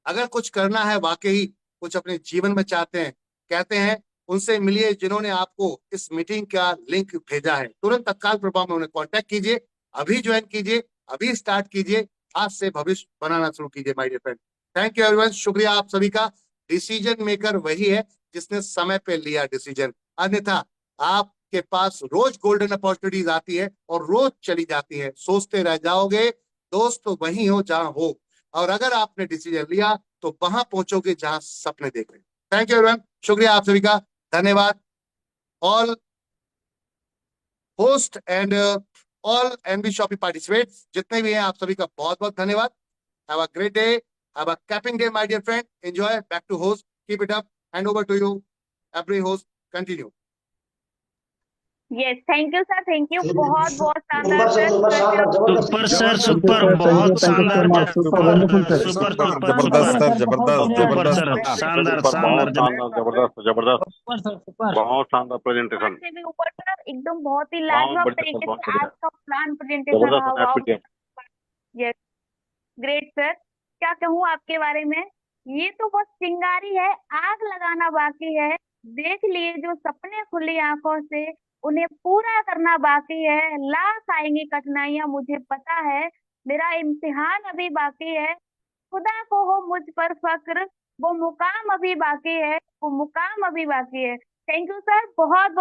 अगर कुछ करना है वाकई, कुछ अपने जीवन में चाहते हैं, कहते हैं, उनसे मिलिए जिन्होंने आपको इस मीटिंग का लिंक भेजा है। तुरंत तत्काल प्रभाव में उन्हें कांटेक्ट कीजिए, अभी ज्वाइन कीजिए, अभी स्टार्ट कीजिए, आज से भविष्य बनाना शुरू कीजिए my dear friend. Thank you everyone, शुक्रिया आप सभी का। डिसीजन मेकर वही है जिसने समय पे लिया डिसीजन, अन्यथा आपके पास रोज गोल्डन अपॉर्चुनिटीज आती है और रोज चली जाती है, सोचते रह जाओगे। दोस्त तो वही हो जहां हो, और अगर आपने डिसीजन लिया तो वहां पहुंचोगे जहां सपने देख रहे। थैंक यू एवरीवन, शुक्रिया आप सभी का, धन्यवाद। All host and all NB shoppy participants जितने भी हैं, आप सभी का बहुत बहुत धन्यवाद। Have a great day, have a capping day my dear friend, enjoy, back to host, keep it up, hand over to you every host, continue. Yes, thank you sir, thank you, बहुत बहुत शानदार super से sir. Super कृपया शानदार जबरदस्त super sir, जबरदस्त super, sir, बहुत thank you शानदार, so much, super wonderful sir, super super super जबरदस्त सुपर सर, जबरदस्त सुपर जबरदस्त सर, शानदार सुपर, बहुत शानदार शानदार, जबरदस्त जबरदस्त, सुपर सर सुपर बहुत शानदार आज प्रेजेंटेशन, से भी ऊपर सर, एकदम बहुत ही बहुत लाजवाब बढ़िया सर, तरीके बहुत से बढ़िया, आज का प्लान प्रेजेंटेशन जबरदस्त रहा। Match wow, PTM. Yes, great sir. क्या कहूँ आपके बारे में, ये तो बस चिंगारी है, आग लगाना बाकी है। देख लिए जो सपने खुली आंखों से, उन्हें पूरा करना बाकी है। लाख आएंगी कठिनाइयां मुझे पता है, मेरा इम्तिहान अभी बाकी है। खुदा को हो मुझ पर फक्र, वो मुकाम अभी बाकी है, वो मुकाम अभी बाकी है। थैंक यू सर, बहुत बहुत।